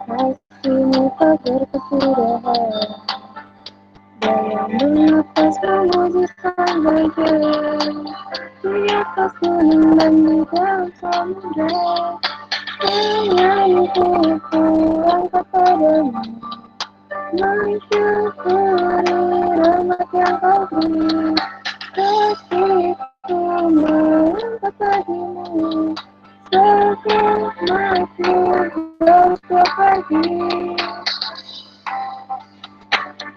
Kasihmu pagar kesudahan, dalam bernapas memujikan bagian di atas gunung dan di dalam samudera. Penyanyiku pulang kepadamu, mensyukuri rahmat yang kau beri. Kasihku mengangkat bagimu, segenapmu baru setiap pagi.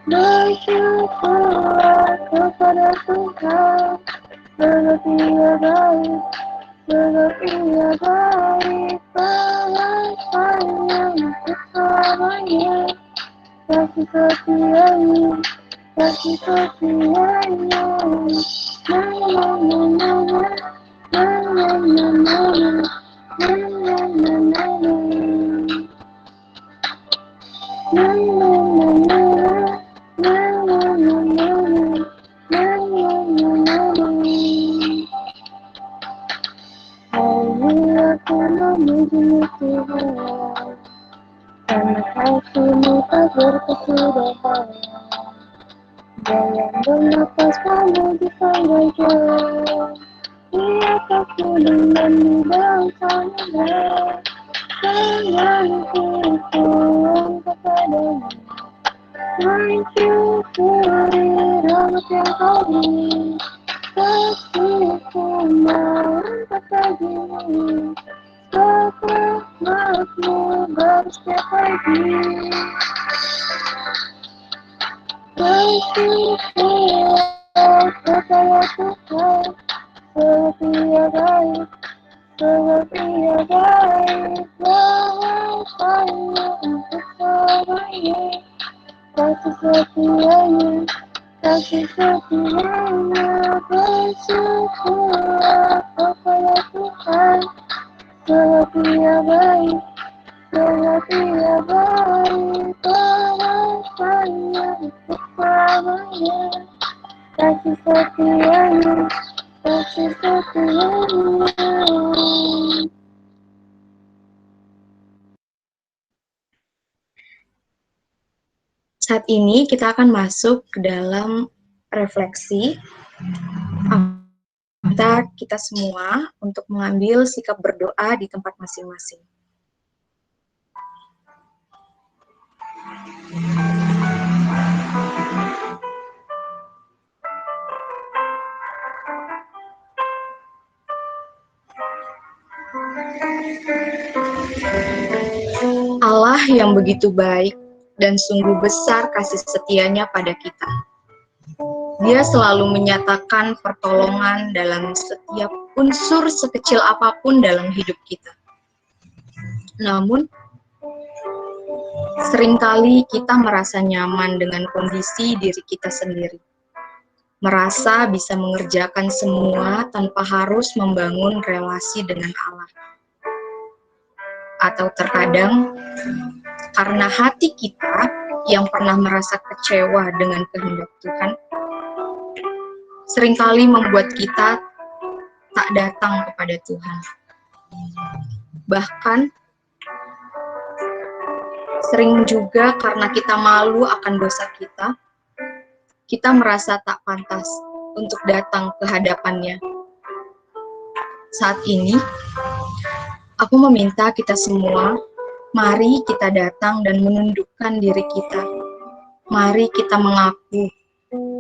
Bersyukurlah kepada Tuhan, sebab Ia baik, sebab Ia baik, balasnya untuk selamanya. Kasih setianya, kasih setianya. Na na na na na, na na na na, na na na na na. Na na na na na, na na na na, na na na na. Hari aku memuji Tuhan, karena kasih-Mu tak berkesudahan. Dalam bernapas memujikan wajah, di atas gunung dan di dalam samudera. Tanganku pulang kepadamu, mensyukuri rahmat yang kau beri. Kasihku mengangkat bagimu, rahmat-Mu baru setiap pagi. Bersyukurlah kepada Tuhan, sebab Ia baik, sebab Ia baik, bahasanya untuk selamanya. Kasih setianya, kasih setianya. Bersyukurlah kepada Tuhan, sebab Ia baik, sebab Ia baik, bahasanya untuk selamanya. Kasih setianya, kasih setianya. Saat ini kita akan masuk ke dalam refleksi. Kita semua untuk mengambil sikap berdoa di tempat masing-masing. Allah yang begitu baik dan sungguh besar kasih setianya pada kita. Dia selalu menyatakan pertolongan dalam setiap unsur sekecil apapun dalam hidup kita. Namun, seringkali kita merasa nyaman dengan kondisi diri kita sendiri. Merasa bisa mengerjakan semua tanpa harus membangun relasi dengan Allah. Atau terkadang, karena hati kita yang pernah merasa kecewa dengan kehendak Tuhan, seringkali membuat kita tak datang kepada Tuhan. Bahkan, sering juga karena kita malu akan dosa kita merasa tak pantas untuk datang ke hadapan-Nya. Saat ini, aku meminta kita semua, mari kita datang dan menundukkan diri kita. Mari kita mengaku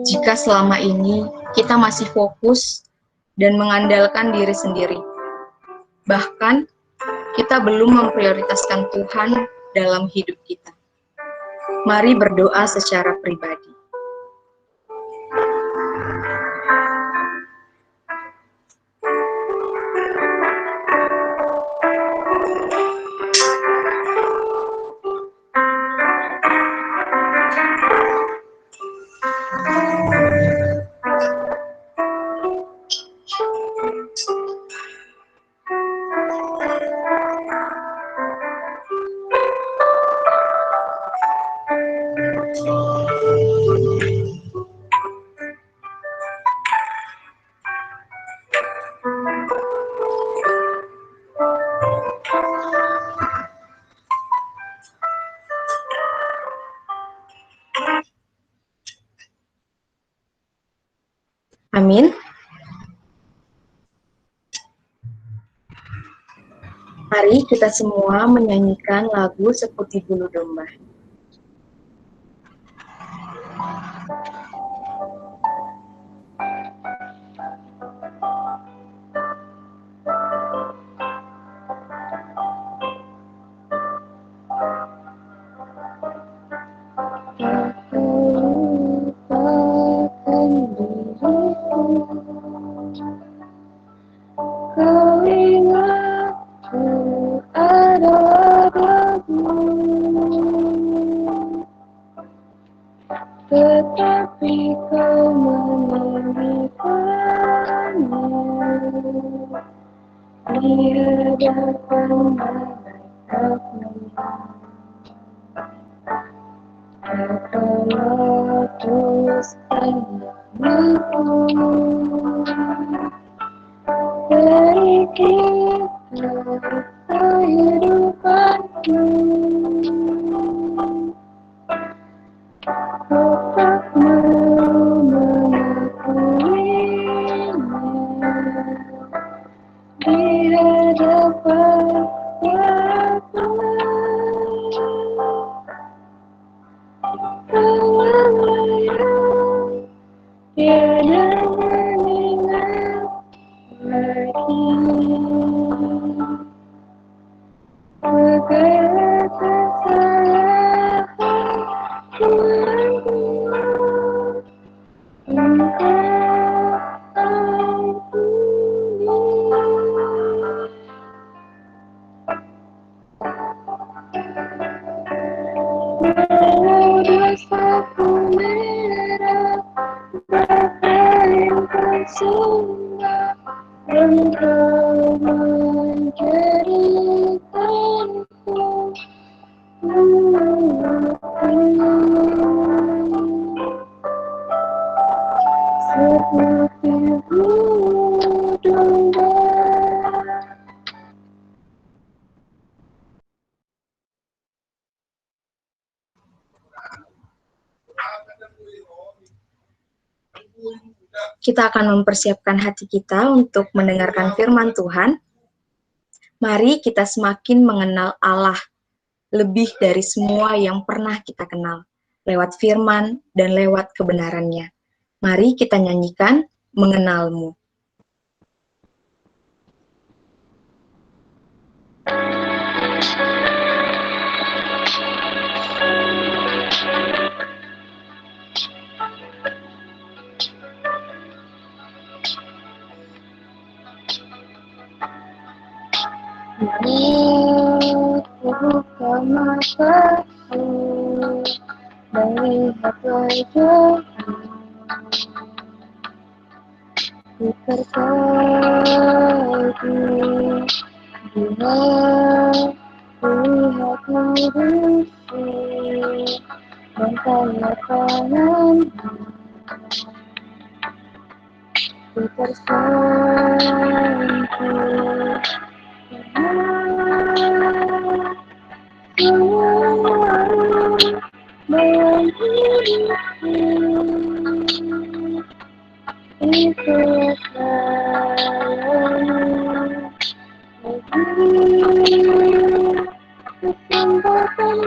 jika selama ini kita masih fokus dan mengandalkan diri sendiri. Bahkan, kita belum memprioritaskan Tuhan dalam hidup kita. Mari berdoa secara pribadi. Amin. Mari kita semua menyanyikan lagu Seputih Bulu Domba. Kau ingat ku ada bagimu, tetapi kau meninggikannya di hadapan malaikatmu. Katalah tuliskan namamu, beri kita kehidupanmu. Kau tak mau mengakuinya di hadapan Bapa. Kaulah yang tiada mengingat lagi segala kesalahanku yang buat. Engkau ampuni. Walau dosaku merah berlimpah semua, Engkau menjadikanku seperti bulu domba. Kita akan mempersiapkan hati kita untuk mendengarkan firman Tuhan. Mari kita semakin mengenal Allah lebih dari semua yang pernah kita kenal, lewat firman dan lewat kebenarannya. Mari kita nyanyikan Mengenalmu. Buka mataku, melihat wajahmu, tersaji bila lihatmu bersih dan tanda tanganmu, tersentuh. Dalam hidupku itu selalu kesempatan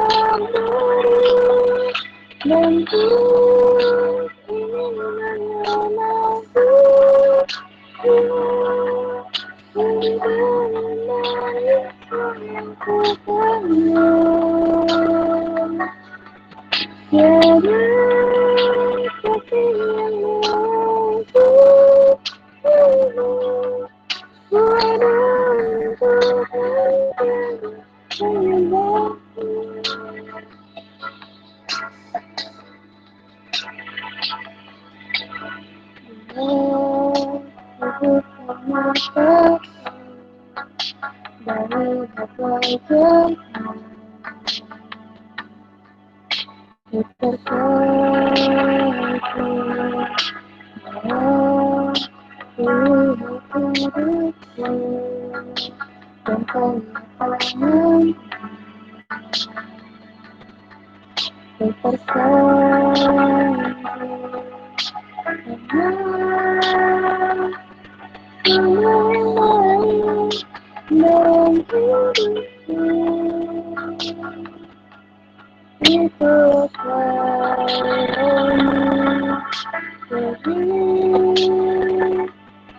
yang baru, dan ku ingin mengenalmu. Tiada kasih yang mampu tiada untuk menjadi penyebabku. Bukan mataku, melihat wajahmu,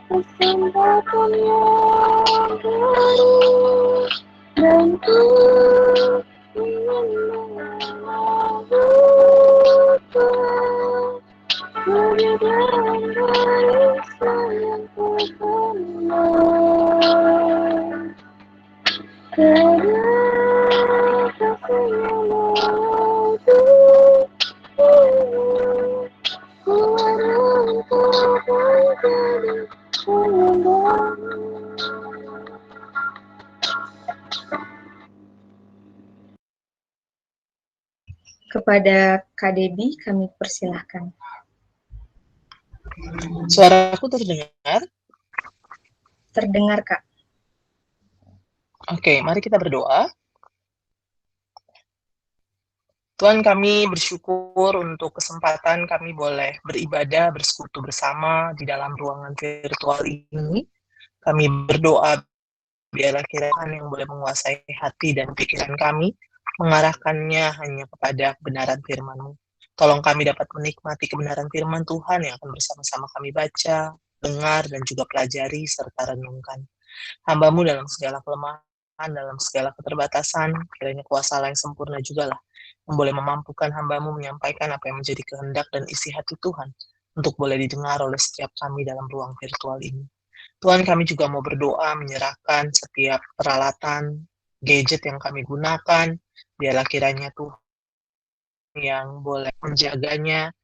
Kesempatan yang baru dan ku ingin melakukan perbedaan bangsa yang terkenal karena kasihnya mengadu ku harus menjadi penyembah. Kepada Kak Debbie kami persilahkan. Suaraku terdengar? Terdengar, Kak. Oke, mari kita berdoa. Tuhan, kami bersyukur untuk kesempatan kami boleh beribadah, bersekutu bersama di dalam ruangan virtual ini. Kami berdoa biarlah kiranya yang boleh menguasai hati dan pikiran kami, mengarahkannya hanya kepada kebenaran firman-Mu. Tolong kami dapat menikmati kebenaran firman Tuhan yang akan bersama-sama kami baca, dengar, dan juga pelajari serta renungkan. Hamba-Mu dalam segala kelemahan, dalam segala keterbatasan, kiranya kuasa Allah yang sempurna juga lah yang boleh memampukan hamba-Mu menyampaikan apa yang menjadi kehendak dan isi hati Tuhan untuk boleh didengar oleh setiap kami dalam ruang virtual ini. Tuhan, kami juga mau berdoa menyerahkan setiap peralatan, gadget yang kami gunakan, biarlah kiranya Tuhan yang boleh menjaganya,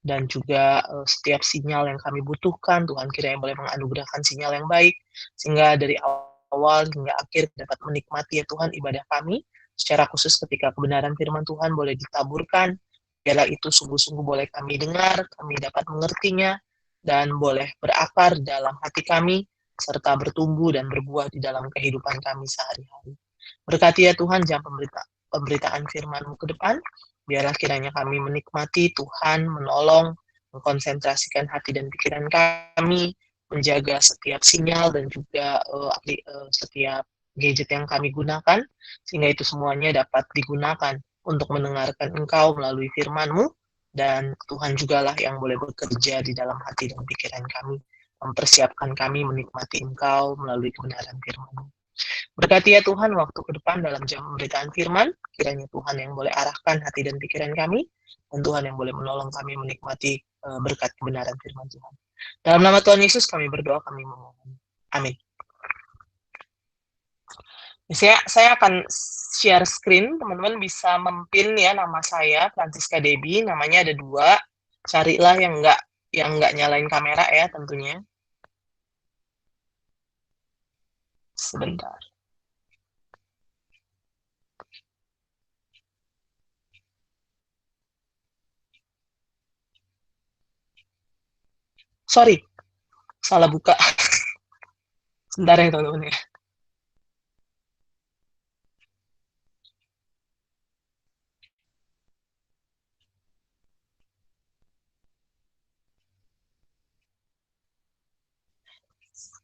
dan juga setiap sinyal yang kami butuhkan, Tuhan kiranya boleh menganugerahkan sinyal yang baik, sehingga dari awal hingga akhir dapat menikmati ya Tuhan ibadah kami, secara khusus ketika kebenaran firman Tuhan boleh ditaburkan, biarlah itu sungguh-sungguh boleh kami dengar, kami dapat mengertinya, dan boleh berakar dalam hati kami, serta bertumbuh dan berbuah di dalam kehidupan kami sehari-hari. Berkati ya Tuhan jam pemberitaan firman-Mu ke depan, biarlah kiranya kami menikmati Tuhan, menolong, mengkonsentrasikan hati dan pikiran kami, menjaga setiap sinyal dan juga setiap gadget yang kami gunakan, sehingga itu semuanya dapat digunakan untuk mendengarkan Engkau melalui firman-Mu, dan Tuhan jugalah yang boleh bekerja di dalam hati dan pikiran kami, mempersiapkan kami menikmati Engkau melalui kebenaran firman-Mu. Berkati ya Tuhan waktu ke depan dalam jam pemberitaan firman, kiranya Tuhan yang boleh arahkan hati dan pikiran kami, dan Tuhan yang boleh menolong kami menikmati berkat kebenaran firman Tuhan. Dalam nama Tuhan Yesus kami berdoa, kami memohon. Amin. Saya akan share screen, teman-teman bisa mempin ya nama saya, Francisca Debbie, namanya ada 2, carilah yang nggak nyalain kamera ya tentunya. Sebentar. Sorry, salah buka. Sebentar ya teman-teman ya.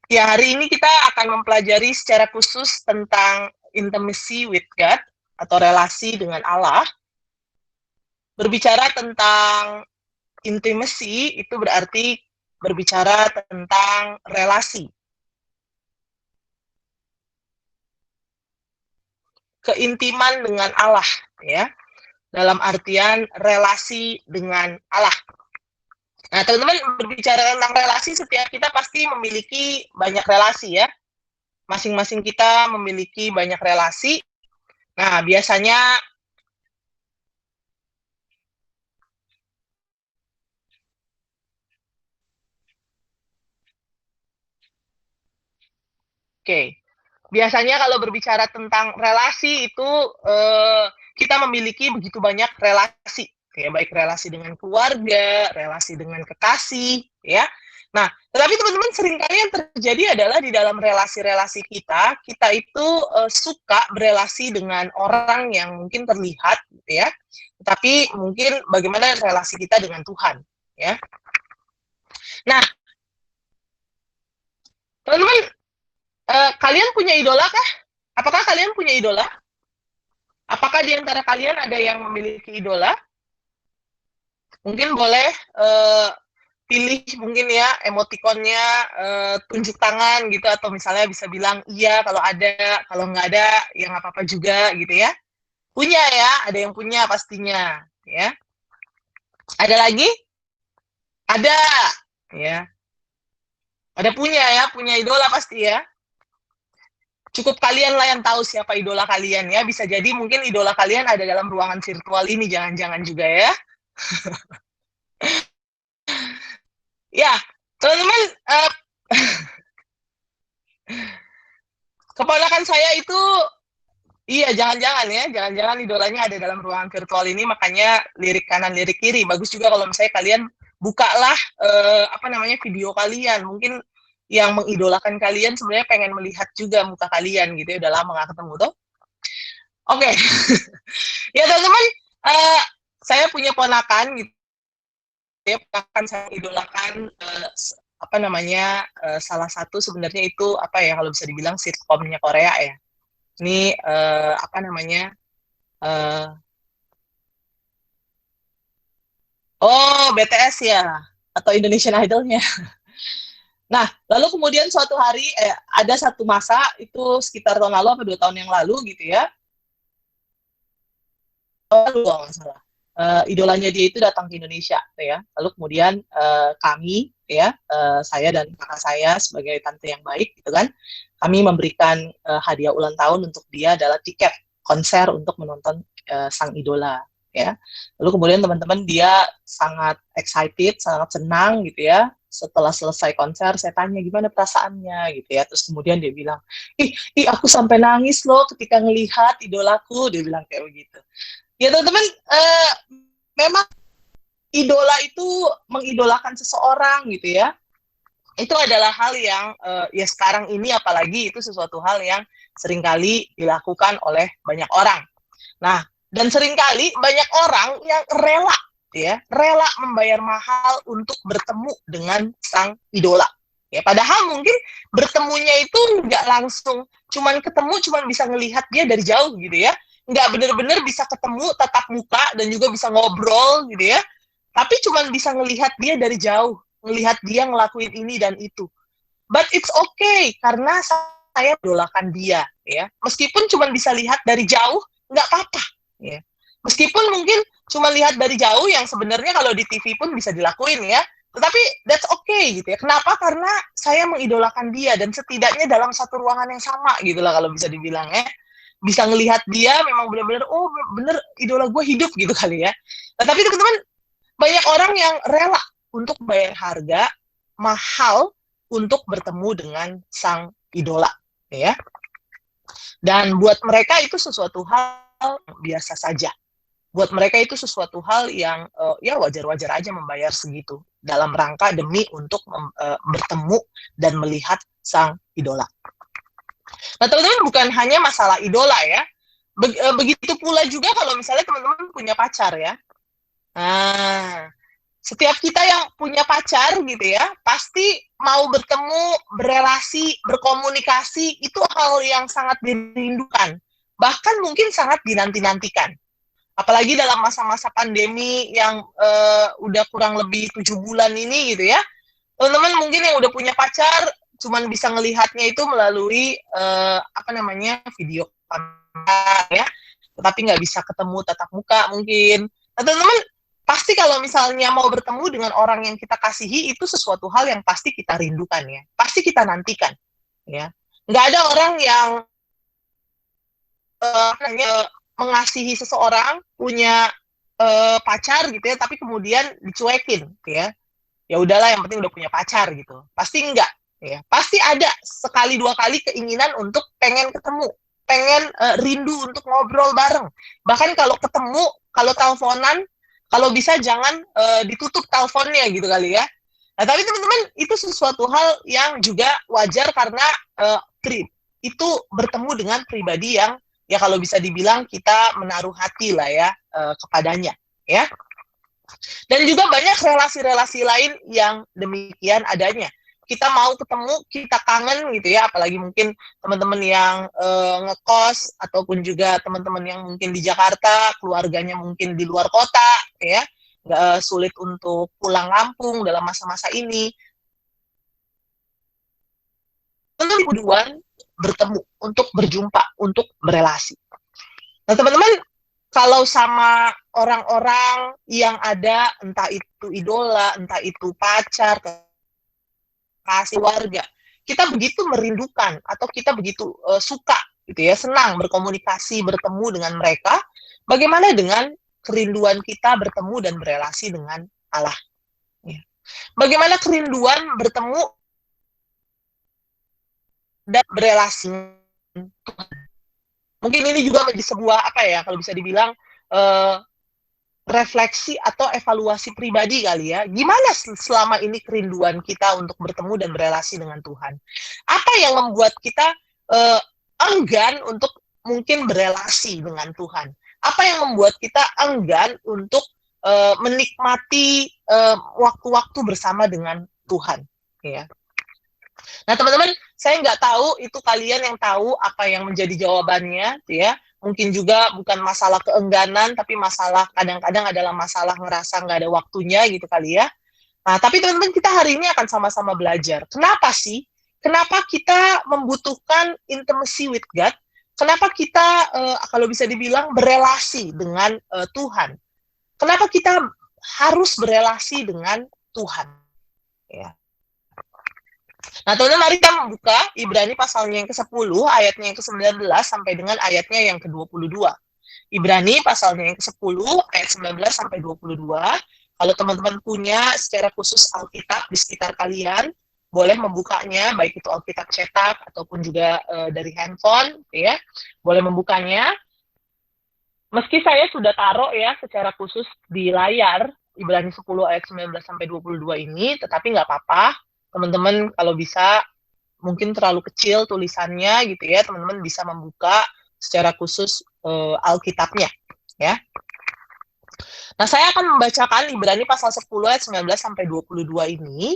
Ya, hari ini kita akan mempelajari secara khusus tentang intimacy with God atau relasi dengan Allah. Berbicara tentang intimacy itu berarti berbicara tentang relasi. Keintiman dengan Allah, ya. Dalam artian relasi dengan Allah. Nah, teman-teman berbicara tentang relasi, setiap kita pasti memiliki banyak relasi ya. Masing-masing kita memiliki banyak relasi. Nah, biasanya biasanya kalau berbicara tentang relasi itu kita memiliki begitu banyak relasi ya, baik relasi dengan keluarga, relasi dengan kekasih, ya. Nah, tetapi teman-teman seringkali yang terjadi adalah di dalam relasi-relasi kita itu suka berelasi dengan orang yang mungkin terlihat, gitu ya. Tapi mungkin bagaimana relasi kita dengan Tuhan, ya. Nah, teman-teman, kalian punya idola kah? Apakah kalian punya idola? Apakah di antara kalian ada yang memiliki idola? Mungkin boleh pilih mungkin ya emotikonnya, tunjuk tangan gitu, atau misalnya bisa bilang iya kalau ada, kalau nggak ada ya nggak apa-apa juga gitu ya. Punya ya, ada yang punya pastinya ya. Ada lagi? Ada ya. Ada punya ya, punya idola pasti ya. Cukup kalian lah yang tahu siapa idola kalian ya. Bisa jadi mungkin idola kalian ada dalam ruangan virtual ini, jangan-jangan juga ya. Ya, teman-teman, keponakan saya itu, iya, jangan-jangan idolanya ada dalam ruangan virtual ini, makanya lirik kanan, lirik kiri. Bagus juga kalau misalnya kalian bukalah video kalian. Mungkin yang mengidolakan kalian sebenarnya pengen melihat juga muka kalian gitu ya, udah lama nggak ketemu tuh. Oke. Ya teman-teman, saya punya ponakan gitu ya, ponakan saya idolakan, salah satu sebenarnya itu kalau bisa dibilang sitkomnya Korea ya. Ini BTS ya, atau Indonesian Idol-nya. Nah, lalu kemudian suatu hari ada satu masa itu sekitar tahun lalu atau 2 tahun yang lalu gitu ya. Nggak salah. Idolanya dia itu datang ke Indonesia ya. Lalu kemudian kami ya, saya dan kakak saya sebagai tante yang baik gitu kan, kami memberikan hadiah ulang tahun untuk dia adalah tiket konser untuk menonton sang idola ya. Lalu kemudian teman-teman, dia sangat excited, sangat senang gitu ya. Setelah selesai konser, saya tanya gimana perasaannya gitu ya. Terus kemudian dia bilang, ih aku sampai nangis loh ketika ngelihat idolaku, dia bilang kayak begitu. Ya teman-teman, memang idola itu mengidolakan seseorang gitu ya. Itu adalah hal yang ya sekarang ini apalagi itu sesuatu hal yang seringkali dilakukan oleh banyak orang. Nah, dan seringkali banyak orang yang rela membayar mahal untuk bertemu dengan sang idola. Ya, padahal mungkin bertemunya itu nggak langsung, cuman bisa ngelihat dia dari jauh gitu ya. Nggak benar-benar bisa ketemu tatap muka dan juga bisa ngobrol gitu ya. Tapi cuman bisa ngelihat dia dari jauh, ngelihat dia ngelakuin ini dan itu. But it's okay, karena saya idolakan dia ya. Meskipun cuman bisa lihat dari jauh, nggak apa-apa ya. Meskipun mungkin cuma lihat dari jauh yang sebenarnya kalau di TV pun bisa dilakuin ya. Tetapi that's okay gitu ya. Kenapa? Karena saya mengidolakan dia dan setidaknya dalam satu ruangan yang sama gitu lah kalau bisa dibilang ya. Bisa ngelihat dia memang benar-benar, oh bener idola gue hidup gitu kali ya. Nah, tapi teman-teman, banyak orang yang rela untuk bayar harga mahal untuk bertemu dengan sang idola ya. Dan buat mereka itu sesuatu hal biasa saja. Buat mereka itu sesuatu hal yang ya wajar-wajar aja membayar segitu dalam rangka demi untuk bertemu dan melihat sang idola. Nah teman-teman, bukan hanya masalah idola ya, begitu pula juga kalau misalnya teman-teman punya pacar ya. Nah, setiap kita yang punya pacar gitu ya, pasti mau bertemu, berelasi, berkomunikasi, itu hal yang sangat dirindukan. Bahkan mungkin sangat dinanti-nantikan. Apalagi dalam masa-masa pandemi yang udah kurang lebih 7 bulan ini gitu ya. Teman-teman mungkin yang udah punya pacar, cuman bisa ngelihatnya itu melalui video ya, tetapi nggak bisa ketemu tatap muka mungkin. Nah, teman-teman, pasti kalau misalnya mau bertemu dengan orang yang kita kasihi, itu sesuatu hal yang pasti kita rindukan ya, pasti kita nantikan ya. Nggak ada orang yang mengasihi seseorang, punya pacar gitu ya, tapi kemudian dicuekin gitu ya. Ya udahlah, yang penting udah punya pacar gitu. Pasti enggak ya. Pasti ada sekali 2 kali keinginan untuk pengen ketemu, pengen rindu untuk ngobrol bareng. Bahkan kalau ketemu, kalau teleponan, Kalau bisa jangan ditutup teleponnya gitu kali ya. Nah, tapi teman-teman itu sesuatu hal yang juga wajar karena itu bertemu dengan pribadi yang ya kalau bisa dibilang kita menaruh hati lah ya kepadanya ya. Dan juga banyak relasi-relasi lain yang demikian adanya. Kita mau ketemu, kita kangen gitu ya, apalagi mungkin teman-teman yang ngekos ataupun juga teman-teman yang mungkin di Jakarta, keluarganya mungkin di luar kota ya, nggak sulit untuk pulang kampung dalam masa-masa ini. Tujuan bertemu, untuk berjumpa, untuk berelasi. Nah teman-teman, kalau sama orang-orang yang ada, entah itu idola, entah itu pacar, kasih warga, kita begitu merindukan atau kita begitu suka gitu ya, senang berkomunikasi, bertemu dengan mereka. Bagaimana dengan kerinduan kita bertemu dan berelasi dengan Allah? Ya. Bagaimana kerinduan bertemu dan berelasi dengan Tuhan? Mungkin ini juga menjadi sebuah apa ya, kalau bisa dibilang refleksi atau evaluasi pribadi kali ya. Gimana selama ini kerinduan kita untuk bertemu dan berelasi dengan Tuhan? Apa yang membuat kita enggan untuk mungkin berelasi dengan Tuhan? Apa yang membuat kita enggan untuk menikmati waktu-waktu bersama dengan Tuhan? Ya. Nah teman-teman, saya nggak tahu itu kalian yang tahu apa yang menjadi jawabannya, ya. Mungkin juga bukan masalah keengganan, tapi masalah kadang-kadang adalah masalah ngerasa nggak ada waktunya gitu kali ya. Nah, tapi teman-teman kita hari ini akan sama-sama belajar. Kenapa sih? Kenapa kita membutuhkan intimacy with God? Kenapa kita, kalau bisa dibilang, berelasi dengan Tuhan? Kenapa kita harus berelasi dengan Tuhan? Ya. Nah, teman-teman, mari kita membuka Ibrani pasalnya yang ke-10, ayatnya yang ke-19, sampai dengan ayatnya yang ke-22. Ibrani pasalnya yang ke-10, ayat 19 sampai 22. Kalau teman-teman punya secara khusus Alkitab di sekitar kalian, boleh membukanya, baik itu Alkitab cetak ataupun juga dari handphone, ya. Boleh membukanya. Meski saya sudah taruh ya secara khusus di layar Ibrani 10 ayat 19 sampai 22 ini, tetapi nggak apa-apa. Teman-teman kalau bisa, mungkin terlalu kecil tulisannya gitu ya, teman-teman bisa membuka secara khusus Alkitabnya ya. Nah, saya akan membacakan Ibrani pasal 10 ayat 19 sampai 22 ini.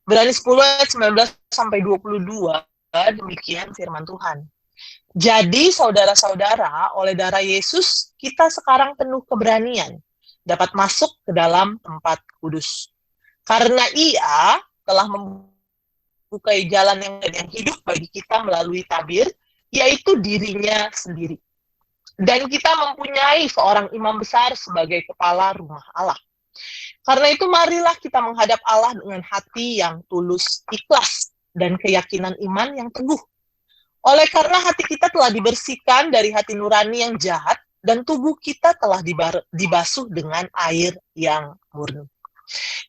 Ibrani 10 ayat 19 sampai 22, demikian firman Tuhan. Jadi saudara-saudara, oleh darah Yesus kita sekarang penuh keberanian dapat masuk ke dalam tempat kudus. Karena Ia telah membukai jalan yang hidup bagi kita melalui tabir, yaitu dirinya sendiri. Dan kita mempunyai seorang imam besar sebagai kepala rumah Allah. Karena itu marilah kita menghadap Allah dengan hati yang tulus, ikhlas, dan keyakinan iman yang teguh. Oleh karena hati kita telah dibersihkan dari hati nurani yang jahat, dan tubuh kita telah dibasuh dengan air yang murni.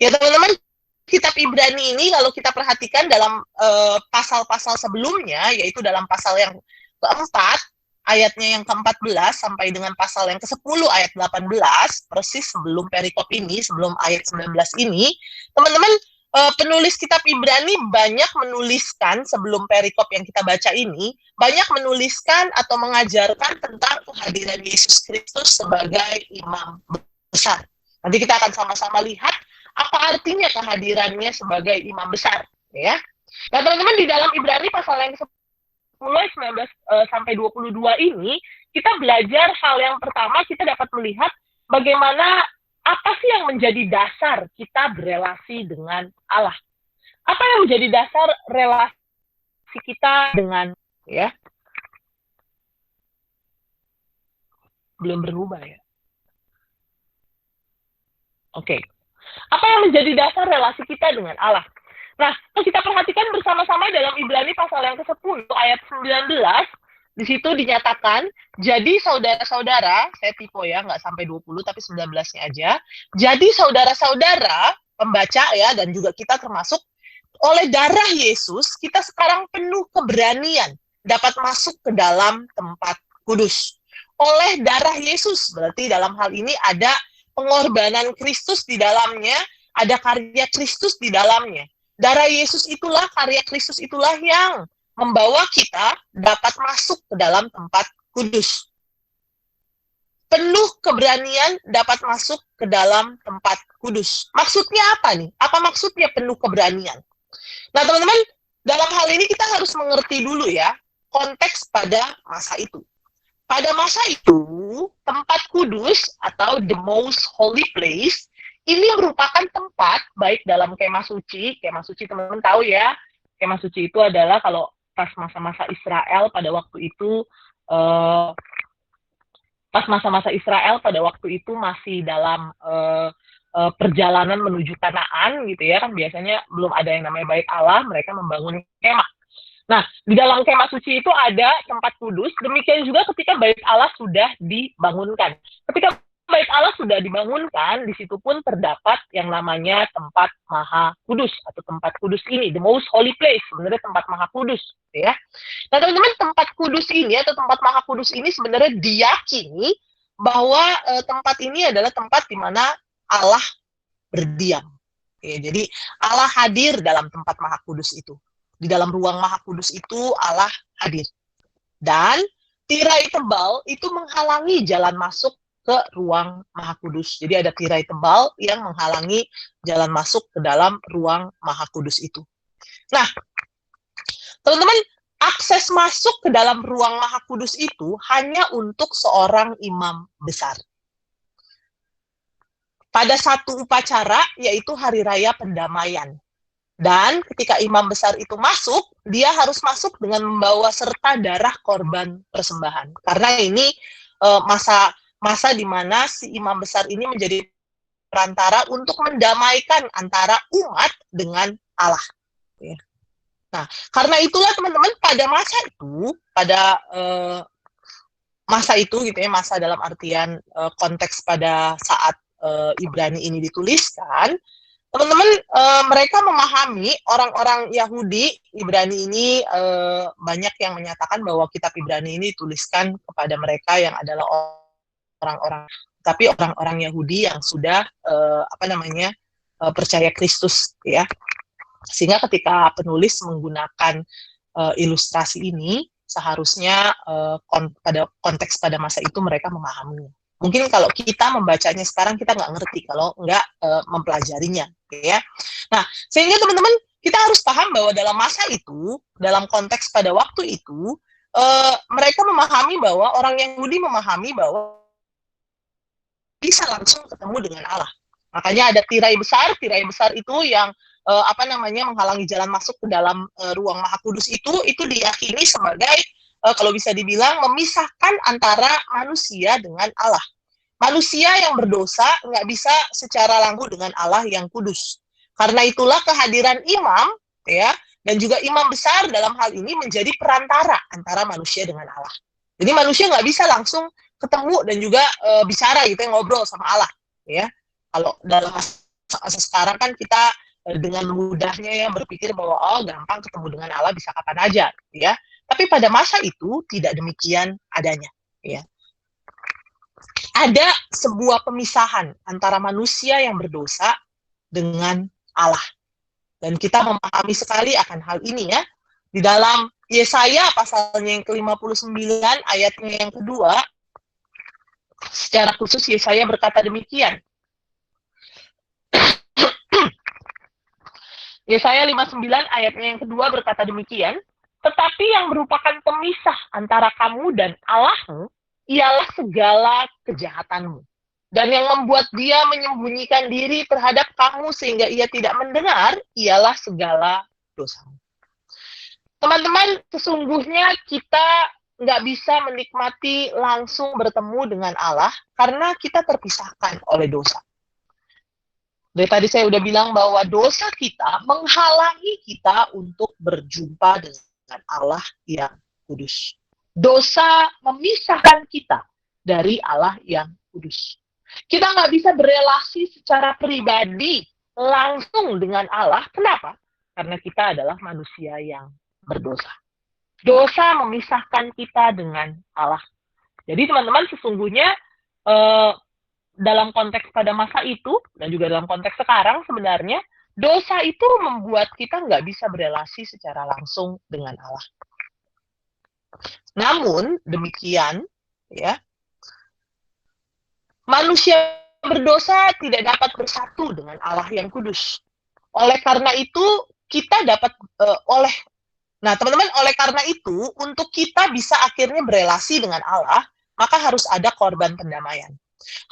Ya teman-teman, kitab Ibrani ini kalau kita perhatikan dalam pasal-pasal sebelumnya, yaitu dalam pasal yang keempat, ayatnya yang ke-14 sampai dengan pasal yang ke-10 ayat 18, persis sebelum perikop ini, sebelum ayat 19 ini, teman-teman, penulis kitab Ibrani banyak menuliskan sebelum perikop yang kita baca ini, banyak menuliskan atau mengajarkan tentang kehadiran Yesus Kristus sebagai imam besar. Nanti kita akan sama-sama lihat apa artinya kehadirannya sebagai imam besar, ya. Nah, teman-teman, di dalam Ibrani pasal yang 10 19 sampai 22 ini, kita belajar hal yang pertama, kita dapat melihat bagaimana apa sih yang menjadi dasar kita berelasi dengan Allah? Apa yang menjadi dasar relasi kita dengan, ya? Belum berubah ya? Oke. Apa yang menjadi dasar relasi kita dengan Allah? Nah, kalau kita perhatikan bersama-sama dalam Ibrani pasal yang ke-10 ayat 19, di situ dinyatakan, jadi saudara-saudara, saya tipe ya, nggak sampai 20, tapi 19-nya aja. Jadi saudara-saudara, pembaca ya, dan juga kita termasuk, oleh darah Yesus, kita sekarang penuh keberanian dapat masuk ke dalam tempat kudus. Oleh darah Yesus, berarti dalam hal ini ada pengorbanan Kristus di dalamnya, ada karya Kristus di dalamnya. Darah Yesus itulah, karya Kristus itulah yang membawa kita dapat masuk ke dalam tempat kudus. Penuh keberanian dapat masuk ke dalam tempat kudus. Maksudnya apa nih? Apa maksudnya penuh keberanian? Nah, teman-teman, dalam hal ini kita harus mengerti dulu ya, konteks pada masa itu. Pada masa itu, tempat kudus atau the most holy place, ini merupakan tempat, baik dalam kemah suci teman-teman tahu ya, kemah suci itu adalah kalau pas masa-masa Israel pada waktu itu, masih dalam perjalanan menuju Kanaan gitu ya, kan biasanya belum ada yang namanya Bait Allah, mereka membangun kemah. Nah, di dalam kemah suci itu ada tempat kudus, demikian juga ketika Bait Allah sudah dibangunkan. Ketika Bait Allah sudah dibangunkan, di situ pun terdapat yang namanya tempat maha kudus, atau tempat kudus ini, the most holy place, sebenarnya tempat maha kudus. Ya. Nah, teman-teman, tempat kudus ini atau tempat maha kudus ini sebenarnya diyakini bahwa tempat ini adalah tempat di mana Allah berdiam. Ya, jadi Allah hadir dalam tempat maha kudus itu. Di dalam ruang maha kudus itu Allah hadir. Dan tirai tebal itu menghalangi jalan masuk ke ruang maha kudus. Jadi ada tirai tebal yang menghalangi jalan masuk ke dalam ruang maha kudus itu. Nah, teman-teman, akses masuk ke dalam ruang maha kudus itu hanya untuk seorang imam besar. Pada satu upacara, yaitu Hari Raya Pendamaian. Dan ketika imam besar itu masuk, dia harus masuk dengan membawa serta darah korban persembahan. Karena ini masa di mana si imam besar ini menjadi perantara untuk mendamaikan antara umat dengan Allah. Nah, karena itulah teman-teman, pada masa itu gitu ya, masa dalam artian konteks pada saat Ibrani ini dituliskan, teman-teman, mereka memahami, orang-orang Yahudi Ibrani ini, banyak yang menyatakan bahwa kitab Ibrani ini dituliskan kepada mereka yang adalah orang-orang Yahudi yang sudah percaya Kristus ya. Sehingga ketika penulis menggunakan ilustrasi ini, seharusnya pada konteks pada masa itu mereka memahaminya. Mungkin kalau kita membacanya sekarang kita nggak ngerti kalau nggak mempelajarinya, ya. Nah, sehingga teman-teman, kita harus paham bahwa dalam masa itu, dalam konteks pada waktu itu, mereka memahami bahwa orang Yahudi memahami bahwa bisa langsung ketemu dengan Allah. Makanya ada tirai besar itu yang menghalangi jalan masuk ke dalam ruang maha kudus itu diyakini sebagai kalau bisa dibilang memisahkan antara manusia dengan Allah. Manusia yang berdosa nggak bisa secara langsung dengan Allah yang kudus. Karena itulah kehadiran imam, ya, dan juga imam besar dalam hal ini menjadi perantara antara manusia dengan Allah. Jadi manusia nggak bisa langsung ketemu dan juga bicara gitu, ngobrol sama Allah, ya. Kalau dalam masa sekarang kan kita dengan mudahnya ya berpikir bahwa gampang ketemu dengan Allah, bisa kapan aja, ya. Tapi pada masa itu tidak demikian adanya, ya. Ada sebuah pemisahan antara manusia yang berdosa dengan Allah. Dan kita memahami sekali akan hal ini ya. Di dalam Yesaya pasalnya yang ke-59 ayatnya yang kedua, secara khusus Yesaya berkata demikian. Yesaya 59 ayatnya yang kedua berkata demikian, tetapi yang merupakan pemisah antara kamu dan Allahmu, ialah segala kejahatanmu. Dan yang membuat dia menyembunyikan diri terhadap kamu sehingga ia tidak mendengar, ialah segala dosamu. Teman-teman, sesungguhnya kita nggak bisa menikmati langsung bertemu dengan Allah karena kita terpisahkan oleh dosa. Dari tadi saya udah bilang bahwa dosa kita menghalangi kita untuk berjumpa dengan Allah yang kudus. Dosa memisahkan kita dari Allah yang kudus. Kita nggak bisa berelasi secara pribadi langsung dengan Allah. Kenapa? Karena kita adalah manusia yang berdosa. Dosa memisahkan kita dengan Allah. Jadi teman-teman, sesungguhnya dalam konteks pada masa itu, dan juga dalam konteks sekarang sebenarnya, dosa itu membuat kita nggak bisa berelasi secara langsung dengan Allah. Namun, demikian, ya, manusia berdosa tidak dapat bersatu dengan Allah yang kudus. Oleh karena itu, kita dapat Nah, teman-teman, oleh karena itu, untuk kita bisa akhirnya berelasi dengan Allah, maka harus ada korban pendamaian.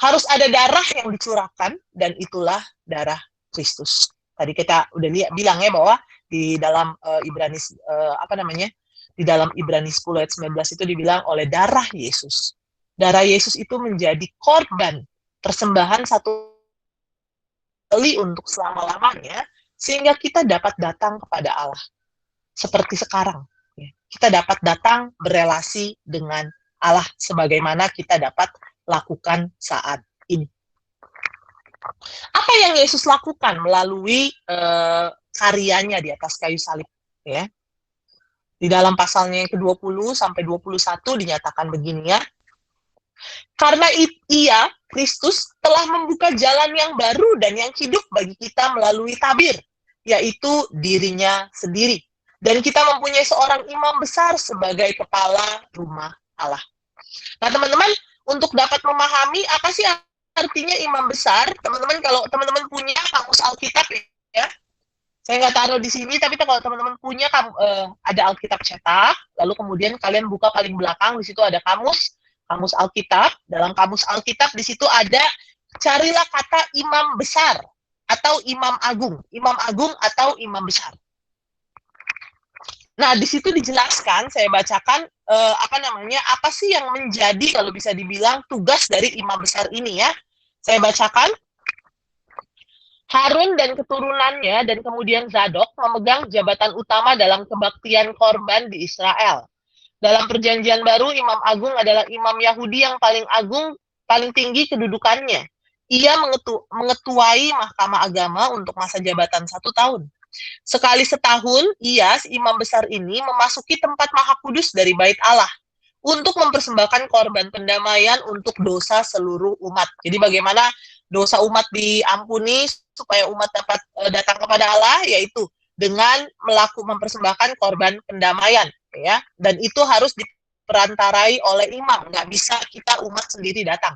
Harus ada darah yang dicurahkan, dan itulah darah Kristus. Tadi kita udah bilang ya bahwa di dalam di dalam Ibrani 10 ayat 19 itu dibilang oleh darah Yesus. Darah Yesus itu menjadi korban persembahan satu kali untuk selama-lamanya, sehingga kita dapat datang kepada Allah. Seperti sekarang, kita dapat datang berelasi dengan Allah sebagaimana kita dapat lakukan saat ini. Apa yang Yesus lakukan melalui karyanya di atas kayu salib? Ya. Di dalam pasalnya yang ke-20 sampai 21 dinyatakan begini ya. Karena ia, Kristus, telah membuka jalan yang baru dan yang hidup bagi kita melalui tabir, yaitu dirinya sendiri. Dan kita mempunyai seorang imam besar sebagai kepala rumah Allah. Nah, teman-teman, untuk dapat memahami apa sih artinya imam besar, teman-teman, kalau teman-teman punya kamus Alkitab ya, saya nggak taruh di sini, tapi kalau teman-teman punya ada Alkitab cetak, lalu kemudian kalian buka paling belakang, di situ ada kamus Alkitab. Dalam kamus Alkitab di situ ada, carilah kata imam besar atau imam agung atau imam besar. Nah, di situ dijelaskan, saya bacakan apa sih yang menjadi, kalau bisa dibilang, tugas dari imam besar ini ya. Saya bacakan. Harun dan keturunannya dan kemudian Zadok memegang jabatan utama dalam kebaktian korban di Israel. Dalam perjanjian baru, imam agung adalah imam Yahudi yang paling agung, paling tinggi kedudukannya. Ia mengetuai mahkamah agama untuk masa jabatan 1 tahun. Sekali setahun, ia, si imam besar ini, memasuki tempat maha kudus dari bait Allah untuk mempersembahkan korban pendamaian untuk dosa seluruh umat. Jadi bagaimana dosa umat diampuni supaya umat dapat datang kepada Allah, yaitu dengan mempersembahkan korban pendamaian, ya. Dan itu harus diperantarai oleh imam, nggak bisa kita umat sendiri datang.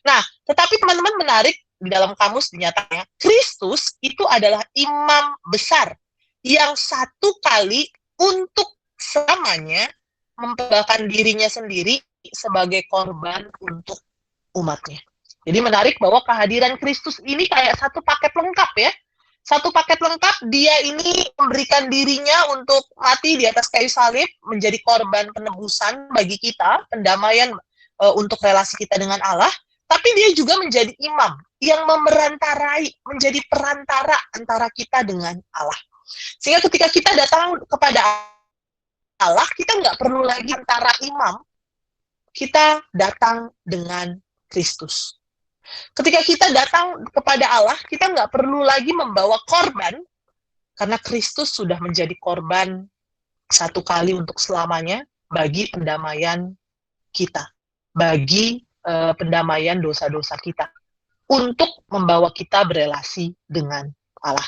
Nah, tetapi teman-teman menarik, di dalam kamus dinyatakan Kristus itu adalah imam besar yang satu kali untuk selamanya mempersembahkan dirinya sendiri sebagai korban untuk umatnya. Jadi menarik bahwa kehadiran Kristus ini kayak satu paket lengkap ya. Satu paket lengkap, dia ini memberikan dirinya untuk mati di atas kayu salib, menjadi korban penebusan bagi kita, pendamaian untuk relasi kita dengan Allah. Tapi dia juga menjadi imam yang menjadi perantara antara kita dengan Allah. Sehingga ketika kita datang kepada Allah, kita nggak perlu lagi antara imam, kita datang dengan Kristus. Ketika kita datang kepada Allah, kita nggak perlu lagi membawa korban, karena Kristus sudah menjadi korban satu kali untuk selamanya bagi pendamaian kita, bagi pendamaian dosa-dosa kita, untuk membawa kita berelasi dengan Allah.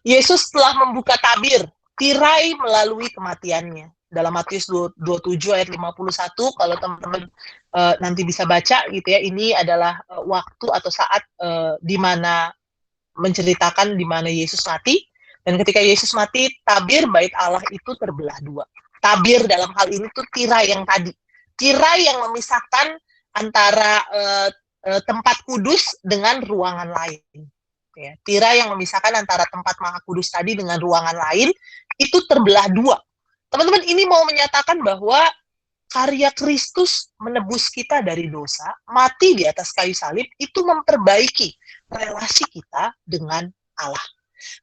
Yesus telah membuka tabir, tirai melalui kematiannya. Dalam Matius 27 ayat 51, kalau teman-teman nanti bisa baca gitu ya, ini adalah waktu atau saat di mana menceritakan di mana Yesus mati, dan ketika Yesus mati, tabir bait Allah itu terbelah dua. Tabir dalam hal ini tuh tirai yang tadi, tirai yang memisahkan antara tempat kudus dengan ruangan lain. Ya, tirai yang memisahkan antara tempat maha kudus tadi dengan ruangan lain itu terbelah dua. Teman-teman, ini mau menyatakan bahwa karya Kristus menebus kita dari dosa, mati di atas kayu salib, itu memperbaiki relasi kita dengan Allah.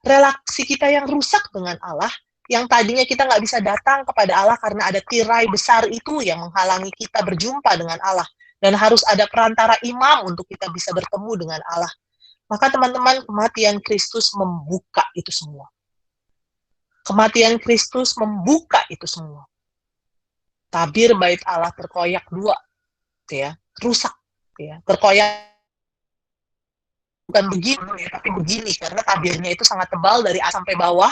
Relasi kita yang rusak dengan Allah, yang tadinya kita nggak bisa datang kepada Allah karena ada tirai besar itu yang menghalangi kita berjumpa dengan Allah. Dan harus ada perantara imam untuk kita bisa bertemu dengan Allah. Maka teman-teman, kematian Kristus membuka itu semua. Kematian Kristus membuka itu semua. Tabir bait Allah terkoyak dua. ya, rusak, ya, terkoyak. Bukan begini, tapi begini, karena tabirnya itu sangat tebal dari atas sampai bawah,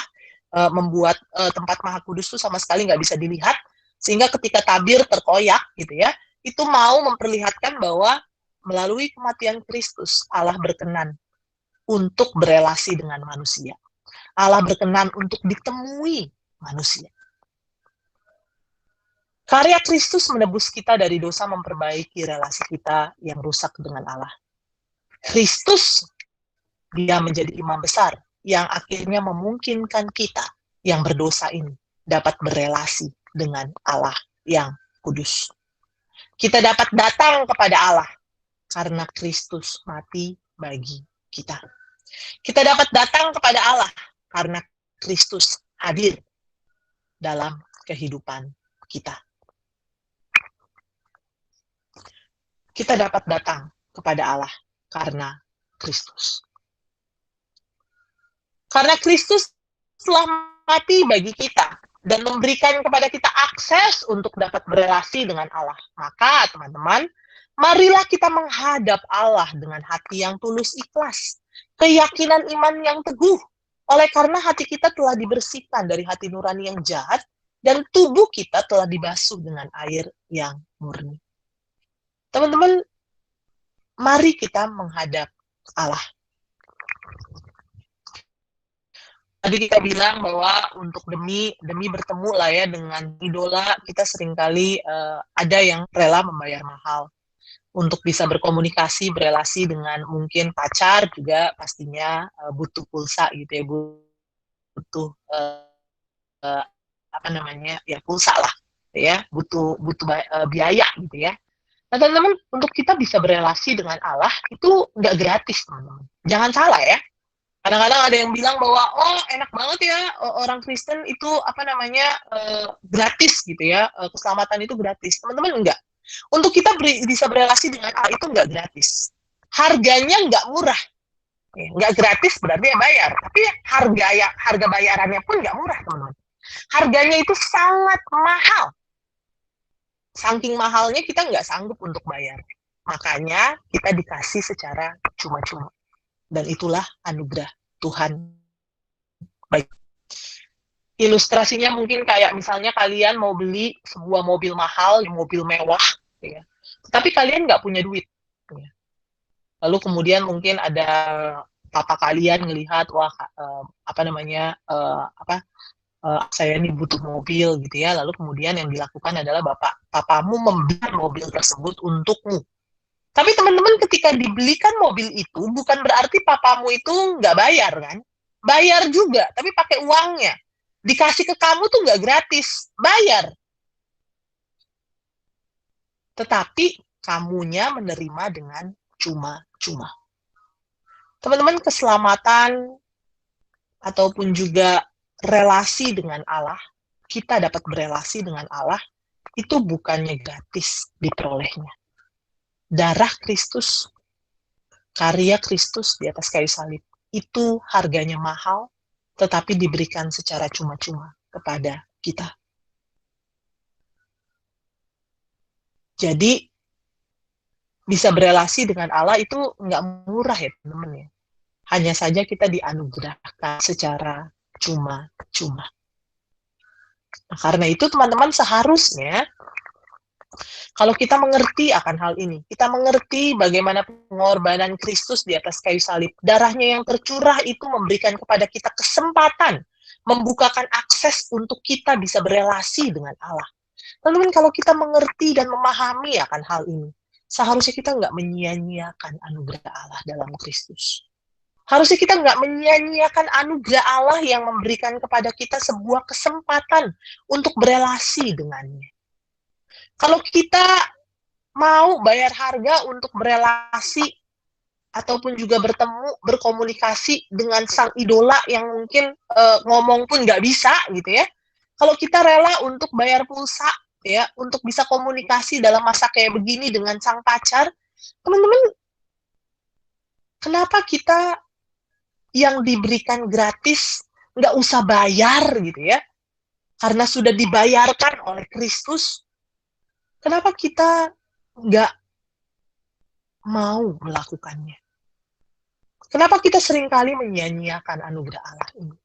membuat tempat Maha Kudus itu sama sekali nggak bisa dilihat, sehingga ketika tabir terkoyak, gitu ya, itu mau memperlihatkan bahwa melalui kematian Kristus, Allah berkenan untuk berelasi dengan manusia. Allah berkenan untuk ditemui manusia. Karya Kristus menebus kita dari dosa, memperbaiki relasi kita yang rusak dengan Allah. Kristus, dia menjadi imam besar yang akhirnya memungkinkan kita yang berdosa ini dapat berelasi dengan Allah yang kudus. Kita dapat datang kepada Allah karena Kristus mati bagi kita. Kita dapat datang kepada Allah karena Kristus hadir dalam kehidupan kita. Kita dapat datang kepada Allah karena Kristus. Karena Kristus telah mati bagi kita dan memberikan kepada kita akses untuk dapat berelasi dengan Allah. Maka teman-teman, marilah kita menghadap Allah dengan hati yang tulus ikhlas, keyakinan iman yang teguh, oleh karena hati kita telah dibersihkan dari hati nurani yang jahat dan tubuh kita telah dibasuh dengan air yang murni. Teman-teman, mari kita menghadap Allah. Tadi kita bilang bahwa untuk demi bertemu lah ya dengan idola, kita seringkali ada yang rela membayar mahal untuk bisa berkomunikasi, berelasi dengan mungkin pacar juga pastinya butuh pulsa gitu ya, butuh apa namanya ya, pulsa lah ya, butuh biaya gitu ya. Nah teman-teman, untuk kita bisa berelasi dengan Allah itu nggak gratis teman-teman. Jangan salah ya. Kadang-kadang ada yang bilang bahwa oh enak banget ya orang Kristen itu apa namanya gratis gitu ya, keselamatan itu gratis. Teman-teman, enggak. Untuk kita bisa berelasi dengan Allah itu enggak gratis. Harganya enggak murah. Enggak gratis berarti ya bayar, tapi harga bayarannya pun enggak murah teman-teman. Harganya itu sangat mahal. Saking mahalnya kita nggak sanggup untuk bayar. Makanya kita dikasih secara cuma-cuma. Dan itulah anugerah Tuhan. Baik. Ilustrasinya mungkin kayak misalnya kalian mau beli sebuah mobil mahal, mobil mewah, ya. Tapi kalian nggak punya duit. Ya. Lalu kemudian mungkin ada papa kalian ngelihat, wah saya ini butuh mobil gitu ya. Lalu kemudian yang dilakukan adalah papamu membeli mobil tersebut untukmu. Tapi teman-teman, ketika dibelikan mobil itu bukan berarti papamu itu nggak bayar kan? Bayar juga, tapi pakai uangnya. Dikasih ke kamu tuh nggak gratis, bayar. Tetapi kamunya menerima dengan cuma-cuma. Teman-teman, keselamatan ataupun juga relasi dengan Allah, kita dapat berelasi dengan Allah, itu bukannya gratis diperolehnya. Darah Kristus, karya Kristus di atas kayu salib, itu harganya mahal, tetapi diberikan secara cuma-cuma kepada kita. Jadi, bisa berelasi dengan Allah itu nggak murah ya teman-teman ya. Hanya saja kita dianugerahkan secara cuma-cuma. Nah, karena itu teman-teman, seharusnya kalau kita mengerti akan hal ini, kita mengerti bagaimana pengorbanan Kristus di atas kayu salib, darahnya yang tercurah itu memberikan kepada kita kesempatan, membukakan akses untuk kita bisa berelasi dengan Allah. Teman-teman, kalau kita mengerti dan memahami akan hal ini, seharusnya kita nggak menyia-nyiakan anugerah Allah dalam Kristus. Harusnya kita nggak menyia-nyiakan anugerah Allah yang memberikan kepada kita sebuah kesempatan untuk berelasi dengannya. Kalau kita mau bayar harga untuk berelasi ataupun juga bertemu, berkomunikasi dengan sang idola yang mungkin ngomong pun nggak bisa gitu ya. Kalau kita rela untuk bayar pulsa ya, untuk bisa komunikasi dalam masa kayak begini dengan sang pacar, teman-teman, kenapa kita yang diberikan gratis nggak usah bayar gitu ya? Karena sudah dibayarkan oleh Kristus. Kenapa kita nggak mau melakukannya. Kenapa kita seringkali menyia-nyiakan anugerah Allah ini?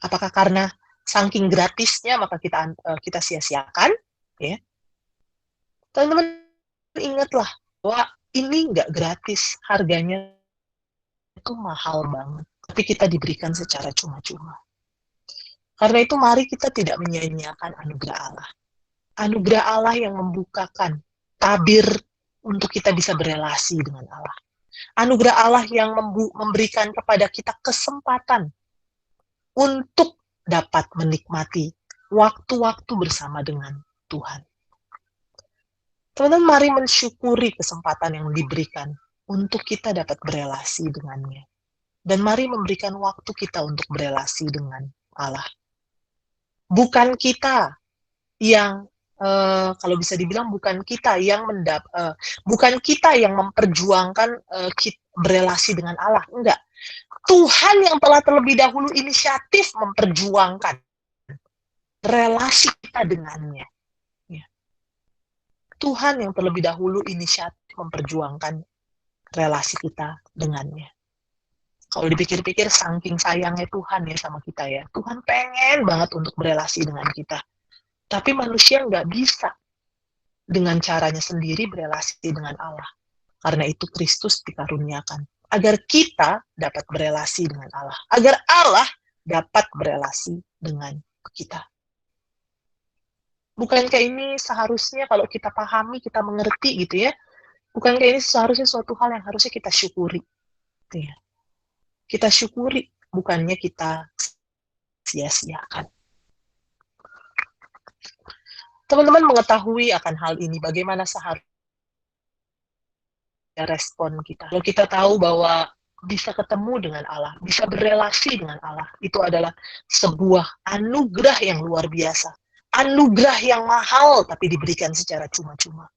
Apakah karena saking gratisnya maka kita sia-siakan? Ya, teman-teman ingatlah bahwa ini nggak gratis, harganya itu mahal banget, tapi kita diberikan secara cuma-cuma. Karena itu mari kita tidak menyia-nyiakan anugerah Allah. Anugerah Allah yang membukakan tabir untuk kita bisa berelasi dengan Allah. Anugerah Allah yang memberikan kepada kita kesempatan untuk dapat menikmati waktu-waktu bersama dengan Tuhan. Teman-teman, mari mensyukuri kesempatan yang diberikan untuk kita dapat berelasi dengannya. Dan mari memberikan waktu kita untuk berelasi dengan Allah. Bukan kita yang, kalau bisa dibilang bukan kita yang memperjuangkan berelasi dengan Allah. Enggak. Tuhan yang telah terlebih dahulu inisiatif memperjuangkan relasi kita dengannya. Ya. Tuhan yang terlebih dahulu inisiatif memperjuangkan relasi kita dengannya. Kalau dipikir-pikir, saking sayangnya Tuhan ya sama kita ya. Tuhan pengen banget untuk berelasi dengan kita. Tapi manusia nggak bisa dengan caranya sendiri berelasi dengan Allah. Karena itu Kristus dikaruniakan. Agar kita dapat berelasi dengan Allah. Agar Allah dapat berelasi dengan kita. Bukankah ini seharusnya kalau kita pahami, kita mengerti gitu ya. Bukankah ini seharusnya suatu hal yang harusnya kita syukuri. Gitu ya. Kita syukuri, bukannya kita sia-siakan. Teman-teman mengetahui akan hal ini, bagaimana seharusnya respon kita. Kalau kita tahu bahwa bisa ketemu dengan Allah, bisa berelasi dengan Allah, itu adalah sebuah anugerah yang luar biasa. Anugerah yang mahal, tapi diberikan secara cuma-cuma.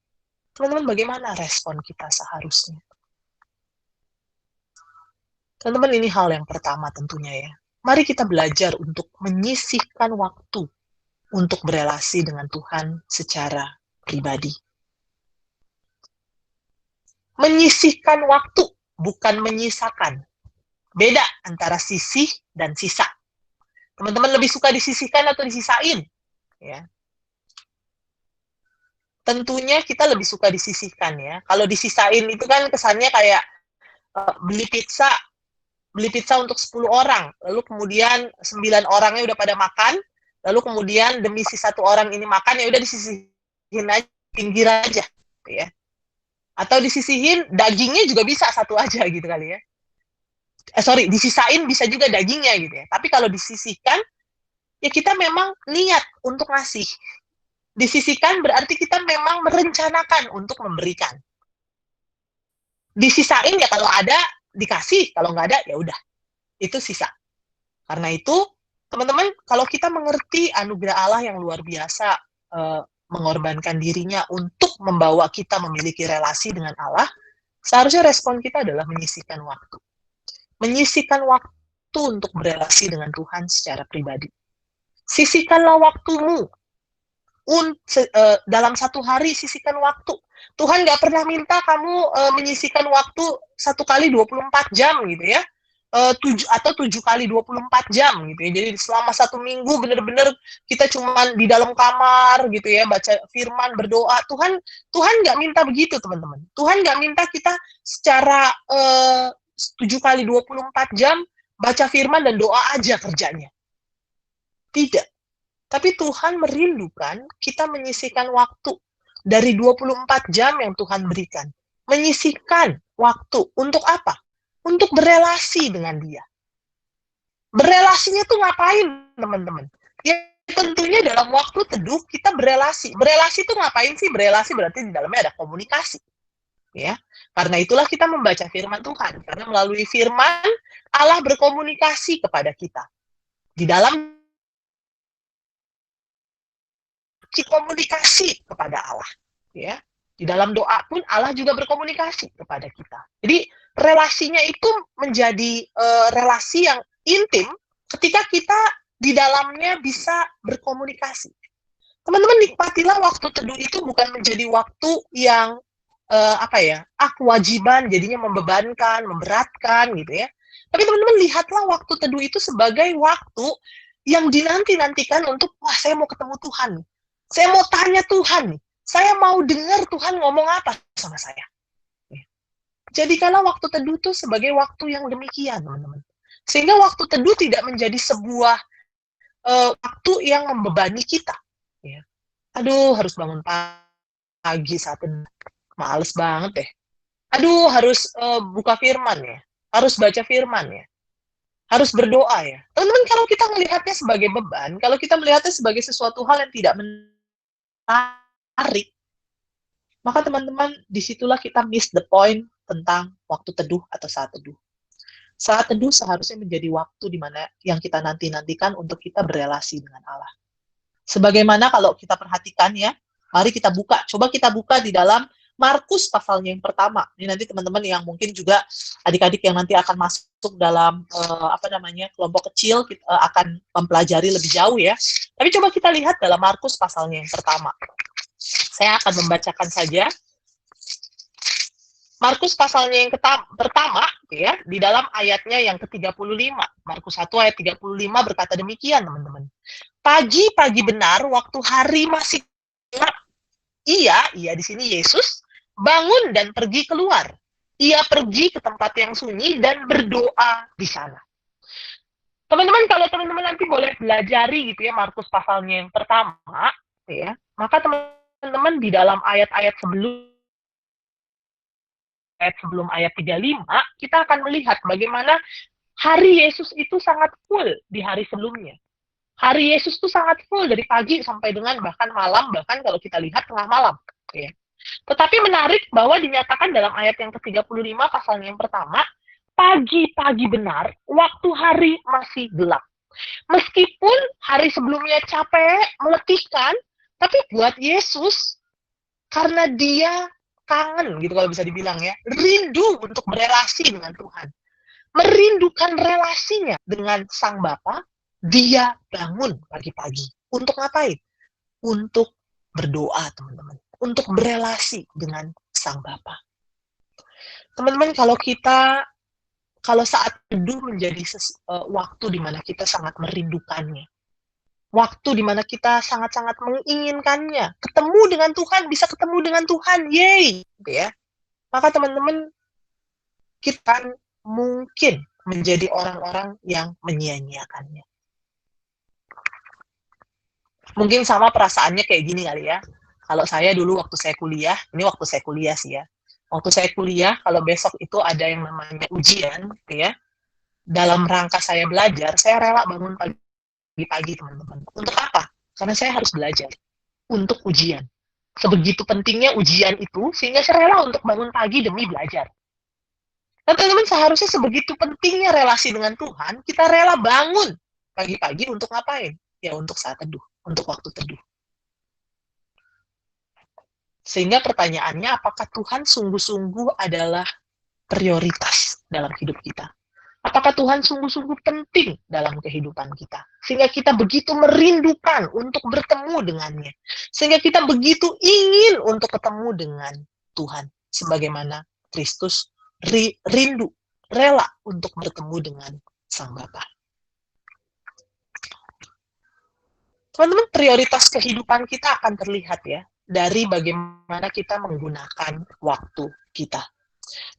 Teman-teman, bagaimana respon kita seharusnya? Teman-teman, ini hal yang pertama tentunya ya. Mari kita belajar untuk menyisihkan waktu untuk berelasi dengan Tuhan secara pribadi. Menyisihkan waktu, bukan menyisakan. Beda antara sisih dan sisa. Teman-teman lebih suka disisihkan atau disisain? Ya. Tentunya kita lebih suka disisihkan ya. Kalau disisain itu kan kesannya kayak beli pizza untuk 10 orang, lalu kemudian 9 orangnya udah pada makan, lalu kemudian demi si satu orang ini makan, ya udah disisihin aja, pinggir aja, ya. Atau disisihin dagingnya juga bisa satu aja gitu kali ya. Disisain bisa juga dagingnya gitu ya. Tapi kalau disisihkan, ya kita memang niat untuk ngasih. Disisihkan berarti kita memang merencanakan untuk memberikan. Disisain ya kalau ada dikasih, kalau nggak ada ya udah. Itu sisa. Karena itu, teman-teman, kalau kita mengerti anugerah Allah yang luar biasa, mengorbankan dirinya untuk membawa kita memiliki relasi dengan Allah, seharusnya respon kita adalah menyisihkan waktu. Menyisihkan waktu untuk berelasi dengan Tuhan secara pribadi. Sisihkanlah waktumu. Dalam satu hari sisihkan waktu. Tuhan nggak pernah minta kamu menyisihkan waktu 1 kali 24 jam gitu ya. 7 kali 24 jam gitu ya. Jadi selama 1 minggu benar-benar kita cuman di dalam kamar gitu ya, baca firman, berdoa. Tuhan nggak minta begitu, teman-teman. Tuhan nggak minta kita secara 7 kali 24 jam baca firman dan doa aja kerjanya. Tidak. Tapi Tuhan merindukan kita menyisihkan waktu dari 24 jam yang Tuhan berikan. Menyisihkan waktu untuk apa? Untuk berelasi dengan dia. Berelasinya tuh ngapain, teman-teman? Ya tentunya dalam waktu teduh kita berelasi. Berelasi itu ngapain sih? Berelasi berarti di dalamnya ada komunikasi. Ya. Karena itulah kita membaca firman Tuhan. Karena melalui firman Allah berkomunikasi kepada kita. Di dalam komunikasi kepada Allah. Ya. Di dalam doa pun Allah juga berkomunikasi kepada kita. Jadi relasinya itu menjadi relasi yang intim ketika kita di dalamnya bisa berkomunikasi. Teman-teman, nikmatilah waktu teduh itu bukan menjadi waktu yang kewajiban jadinya membebankan, memberatkan gitu ya. Tapi teman-teman lihatlah waktu teduh itu sebagai waktu yang dinanti-nantikan untuk, wah saya mau ketemu Tuhan, saya mau tanya Tuhan, saya mau dengar Tuhan ngomong apa sama saya. Jadikanlah waktu teduh itu sebagai waktu yang demikian, teman-teman. Sehingga waktu teduh tidak menjadi sebuah waktu yang membebani kita. Ya. Aduh, harus bangun pagi saat teduh. Males banget deh. Aduh, harus buka firman ya. Harus baca firman ya. Harus berdoa ya. Teman-teman, kalau kita melihatnya sebagai beban, kalau kita melihatnya sebagai sesuatu hal yang tidak menarik, maka teman-teman, disitulah kita miss the point tentang waktu teduh atau saat teduh. Saat teduh seharusnya menjadi waktu di mana yang kita nanti-nantikan untuk kita berelasi dengan Allah. Sebagaimana kalau kita perhatikan ya, mari kita buka. Coba kita buka di dalam Markus pasalnya yang pertama. Ini nanti teman-teman yang mungkin juga adik-adik yang nanti akan masuk dalam kelompok kecil kita akan mempelajari lebih jauh ya. Tapi coba kita lihat dalam Markus pasalnya yang pertama. Saya akan membacakan saja. Markus pasalnya yang pertama ya, di dalam ayatnya yang ke-35. Markus 1 ayat 35 berkata demikian, teman-teman. Pagi-pagi benar waktu hari masih gelap. Ia di sini Yesus bangun dan pergi keluar. Ia pergi ke tempat yang sunyi dan berdoa di sana. Teman-teman, kalau teman-teman nanti boleh belajari gitu ya Markus pasalnya yang pertama ya, maka teman-teman di dalam ayat-ayat sebelum ayat 35, kita akan melihat bagaimana hari Yesus itu sangat full di hari sebelumnya. Hari Yesus itu sangat full dari pagi sampai dengan bahkan malam, bahkan kalau kita lihat tengah malam. Ya. Tetapi menarik bahwa dinyatakan dalam ayat yang ke-35 pasalnya yang pertama, pagi-pagi benar, waktu hari masih gelap. Meskipun hari sebelumnya capek, meletihkan, tapi buat Yesus, karena dia kangen gitu kalau bisa dibilang ya, rindu untuk berelasi dengan Tuhan, merindukan relasinya dengan Sang Bapa, dia bangun pagi-pagi. Untuk ngapain? Untuk berdoa, teman-teman. Untuk berelasi dengan Sang Bapa. Teman-teman, kalau saat teduh menjadi waktu di mana kita sangat merindukannya, waktu di mana kita sangat-sangat menginginkannya, ketemu dengan Tuhan, bisa ketemu dengan Tuhan, yeay, gitu ya. Maka teman-teman, kita mungkin menjadi orang-orang yang menyia-nyiakannya. Mungkin sama perasaannya kayak gini kali ya. Kalau saya dulu waktu saya kuliah, ini waktu saya kuliah sih ya. Waktu saya kuliah, kalau besok itu ada yang namanya ujian, gitu ya. Dalam rangka saya belajar, saya rela bangun pagi-pagi, teman-teman. Untuk apa? Karena saya harus belajar. Untuk ujian. Sebegitu pentingnya ujian itu, sehingga saya rela untuk bangun pagi demi belajar. Nah, teman-teman, seharusnya sebegitu pentingnya relasi dengan Tuhan, kita rela bangun pagi-pagi untuk ngapain? Ya, untuk saat teduh. Untuk waktu teduh. Sehingga pertanyaannya, apakah Tuhan sungguh-sungguh adalah prioritas dalam hidup kita? Apakah Tuhan sungguh-sungguh penting dalam kehidupan kita? Sehingga kita begitu merindukan untuk bertemu dengannya. Sehingga kita begitu ingin untuk ketemu dengan Tuhan. Sebagaimana Kristus rindu, rela untuk bertemu dengan Sang Bapa. Teman-teman, prioritas kehidupan kita akan terlihat ya, dari bagaimana kita menggunakan waktu kita.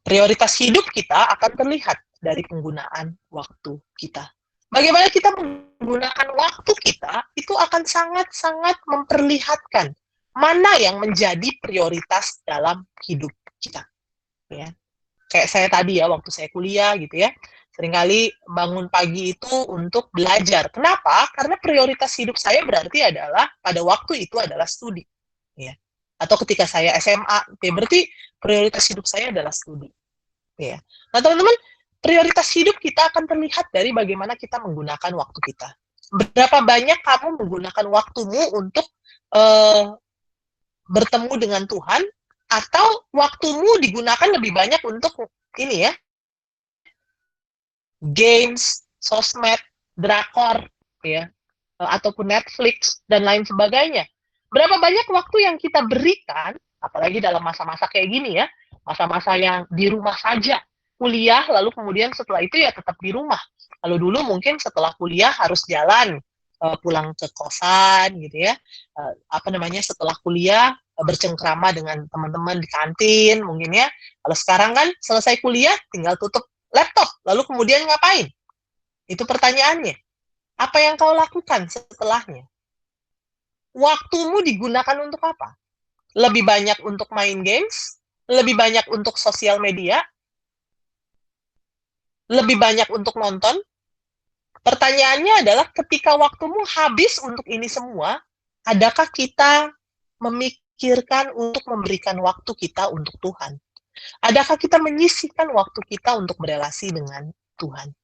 Prioritas hidup kita akan terlihat dari penggunaan waktu kita. Bagaimana kita menggunakan waktu kita, itu akan sangat-sangat memperlihatkan mana yang menjadi prioritas dalam hidup kita. Ya. Kayak saya tadi ya, waktu saya kuliah gitu ya, seringkali bangun pagi itu untuk belajar. Kenapa? Karena prioritas hidup saya berarti adalah pada waktu itu adalah studi. Ya. Atau ketika saya SMA, ya berarti prioritas hidup saya adalah studi. Ya. Nah teman-teman, prioritas hidup kita akan terlihat dari bagaimana kita menggunakan waktu kita. Berapa banyak kamu menggunakan waktumu untuk bertemu dengan Tuhan, atau waktumu digunakan lebih banyak untuk ini ya, games, sosmed, drakor, ya, ataupun Netflix dan lain sebagainya. Berapa banyak waktu yang kita berikan Apalagi dalam masa-masa kayak gini ya, masa-masa yang di rumah saja, kuliah, lalu kemudian setelah itu ya tetap di rumah. Kalau dulu mungkin setelah kuliah harus jalan, pulang ke kosan gitu ya, setelah kuliah bercengkrama dengan teman-teman di kantin mungkin ya. Kalau sekarang kan selesai kuliah tinggal tutup laptop, lalu kemudian ngapain? Itu pertanyaannya. Apa yang kau lakukan setelahnya? Waktumu digunakan untuk apa? Lebih banyak untuk main games? Lebih banyak untuk sosial media? Lebih banyak untuk nonton? Pertanyaannya adalah ketika waktumu habis untuk ini semua, adakah kita memikirkan untuk memberikan waktu kita untuk Tuhan? Adakah kita menyisihkan waktu kita untuk berelasi dengan Tuhan?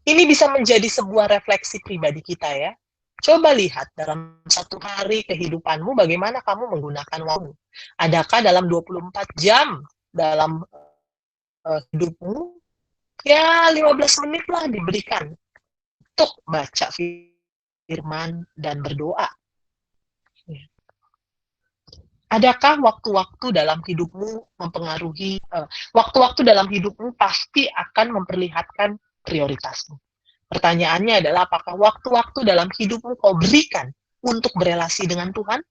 Ini bisa menjadi sebuah refleksi pribadi kita ya. Coba lihat dalam satu hari kehidupanmu bagaimana kamu menggunakan waktu. Adakah dalam 24 jam dalam hidupmu, ya 15 menit lah diberikan untuk baca firman dan berdoa. Adakah waktu-waktu dalam hidupmu mempengaruhi, waktu-waktu dalam hidupmu pasti akan memperlihatkan prioritasmu. Pertanyaannya adalah apakah waktu-waktu dalam hidupmu kau berikan untuk berelasi dengan Tuhan?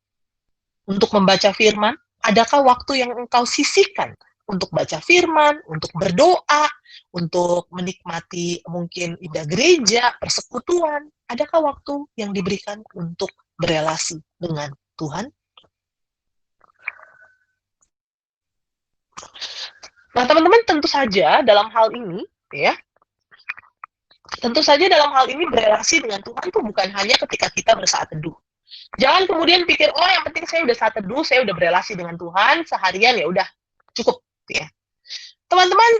Untuk membaca firman? Adakah waktu yang engkau sisihkan untuk baca firman, untuk berdoa, untuk menikmati mungkin ibadah gereja, persekutuan? Adakah waktu yang diberikan untuk berelasi dengan Tuhan? Nah, teman-teman, tentu saja dalam hal ini, ya, tentu saja dalam hal ini berelasi dengan Tuhan itu bukan hanya ketika kita bersaat teduh. Jangan kemudian pikir, oh yang penting saya udah saat teduh, saya udah berelasi dengan Tuhan, seharian ya udah cukup, ya. Teman-teman,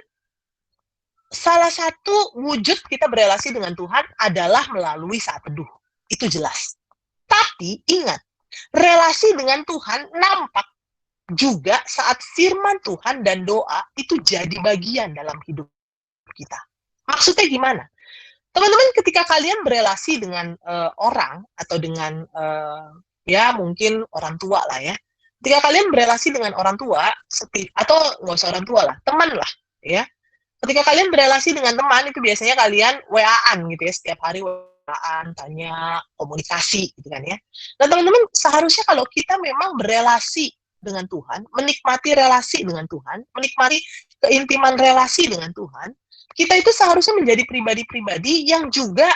salah satu wujud kita berelasi dengan Tuhan adalah melalui saat teduh. Itu jelas. Tapi ingat, relasi dengan Tuhan nampak juga saat firman Tuhan dan doa itu jadi bagian dalam hidup kita. Maksudnya gimana? Teman-teman, ketika kalian berelasi dengan orang atau dengan ya mungkin orang tua lah ya. Ketika kalian berelasi dengan orang tua, atau nggak usah orang tua lah, teman lah ya. Ketika kalian berelasi dengan teman itu biasanya kalian WA-an gitu ya, setiap hari WA-an, tanya, komunikasi gitu kan ya. Nah teman-teman, seharusnya kalau kita memang berelasi dengan Tuhan, menikmati relasi dengan Tuhan, menikmati keintiman relasi dengan Tuhan, kita itu seharusnya menjadi pribadi-pribadi yang juga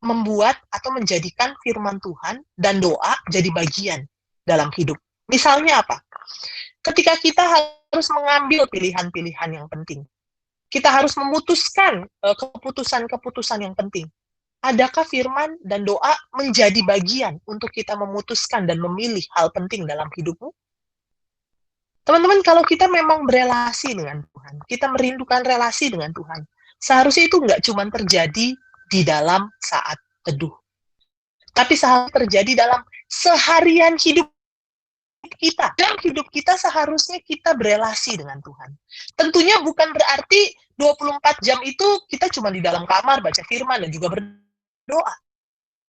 membuat atau menjadikan firman Tuhan dan doa jadi bagian dalam hidup. Misalnya apa? Ketika kita harus mengambil pilihan-pilihan yang penting, kita harus memutuskan keputusan-keputusan yang penting. Adakah firman dan doa menjadi bagian untuk kita memutuskan dan memilih hal penting dalam hidupmu? Teman-teman, kalau kita memang berelasi dengan Tuhan, kita merindukan relasi dengan Tuhan, seharusnya itu nggak cuma terjadi di dalam saat teduh, tapi seharusnya terjadi dalam seharian hidup kita. Dalam hidup kita seharusnya kita berelasi dengan Tuhan. Tentunya bukan berarti 24 jam itu kita cuma di dalam kamar baca firman dan juga berdoa.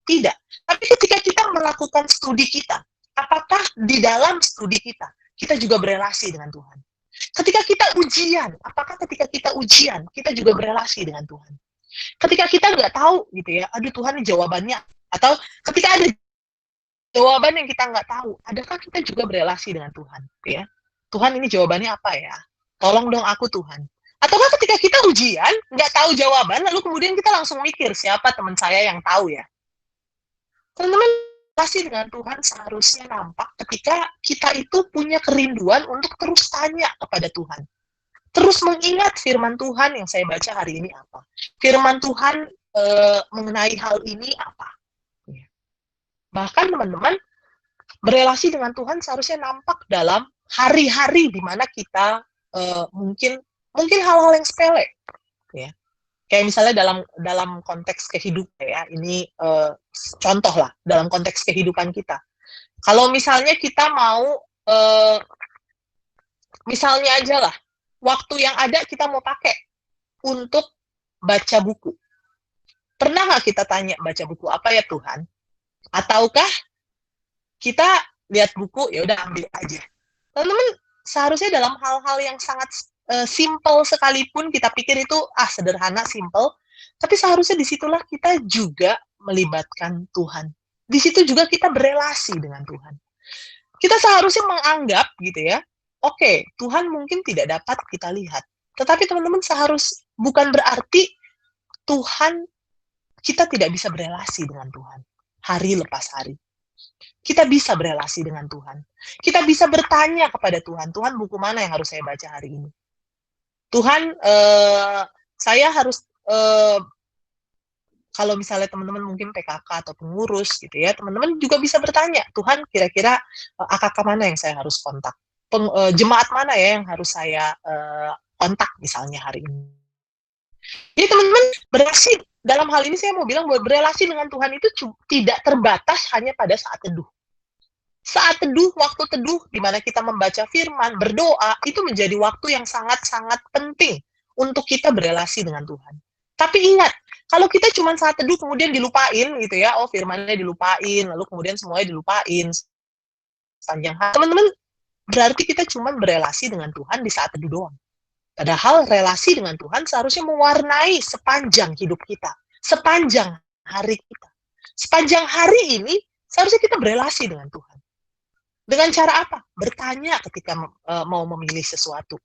Tidak. Tapi ketika kita melakukan studi kita, apakah di dalam studi kita juga berelasi dengan Tuhan? Ketika kita ujian, apakah ketika kita ujian, kita juga berelasi dengan Tuhan? Ketika kita nggak tahu gitu ya, aduh Tuhan ini jawabannya, atau ketika ada jawaban yang kita nggak tahu, adakah kita juga berelasi dengan Tuhan? Ya, Tuhan ini jawabannya apa ya? Tolong dong aku Tuhan. Ataukah ketika kita ujian, nggak tahu jawaban, lalu kemudian kita langsung mikir, siapa teman saya yang tahu ya? Teman-teman, relasi dengan Tuhan seharusnya nampak ketika kita itu punya kerinduan untuk terus tanya kepada Tuhan. Terus mengingat firman Tuhan yang saya baca hari ini apa. Firman Tuhan mengenai hal ini apa. Bahkan teman-teman, berelasi dengan Tuhan seharusnya nampak dalam hari-hari di mana kita mungkin hal-hal yang sepele, ya. Kayak misalnya dalam konteks kehidupan ya, ini contoh lah dalam konteks kehidupan kita. Kalau misalnya kita mau, misalnya aja lah, waktu yang ada kita mau pakai untuk baca buku. Pernah nggak kita tanya baca buku apa ya Tuhan? Ataukah kita lihat buku, ya udah ambil aja. Teman-teman, seharusnya dalam hal-hal yang sangat simple sekalipun kita pikir itu sederhana, simple, tapi seharusnya disitulah kita juga melibatkan Tuhan. Di situ juga kita berelasi dengan Tuhan. Kita seharusnya menganggap gitu ya, oke, Tuhan mungkin tidak dapat kita lihat, tetapi teman-teman bukan berarti Tuhan, kita tidak bisa berelasi dengan Tuhan hari lepas hari. Kita bisa berelasi dengan Tuhan. Kita bisa bertanya kepada Tuhan, Tuhan, buku mana yang harus saya baca hari ini? Tuhan, saya harus, kalau misalnya teman-teman mungkin PKK atau pengurus gitu ya, teman-teman juga bisa bertanya, Tuhan, kira-kira AKK mana yang saya harus kontak? Jemaat mana ya yang harus saya kontak misalnya hari ini? Jadi teman-teman, berelasi dalam hal ini saya mau bilang bahwa berelasi dengan Tuhan itu tidak terbatas hanya pada saat teduh. Saat teduh, waktu teduh, di mana kita membaca firman, berdoa, itu menjadi waktu yang sangat-sangat penting untuk kita berelasi dengan Tuhan. Tapi ingat, kalau kita cuma saat teduh kemudian dilupain gitu ya, firmannya dilupain, lalu kemudian semuanya dilupain sepanjang hari, teman-teman, berarti kita cuma berelasi dengan Tuhan di saat teduh doang. Padahal relasi dengan Tuhan seharusnya mewarnai sepanjang hidup kita, sepanjang hari kita. Sepanjang hari ini, seharusnya kita berelasi dengan Tuhan. Dengan cara apa? Bertanya ketika mau memilih sesuatu.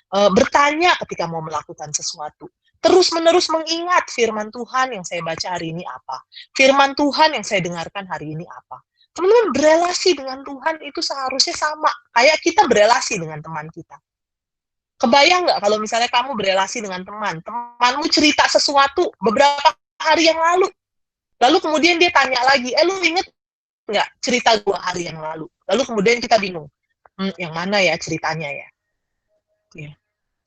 Bertanya ketika mau melakukan sesuatu. Terus-menerus mengingat firman Tuhan yang saya baca hari ini apa. Firman Tuhan yang saya dengarkan hari ini apa. Teman-teman, berelasi dengan Tuhan itu seharusnya sama. Kayak kita berelasi dengan teman kita. Kebayang nggak kalau misalnya kamu berelasi dengan temanmu cerita sesuatu beberapa hari yang lalu. Lalu kemudian dia tanya lagi, lu inget nggak cerita gua hari yang lalu? Lalu kemudian kita bingung, yang mana ya ceritanya ya?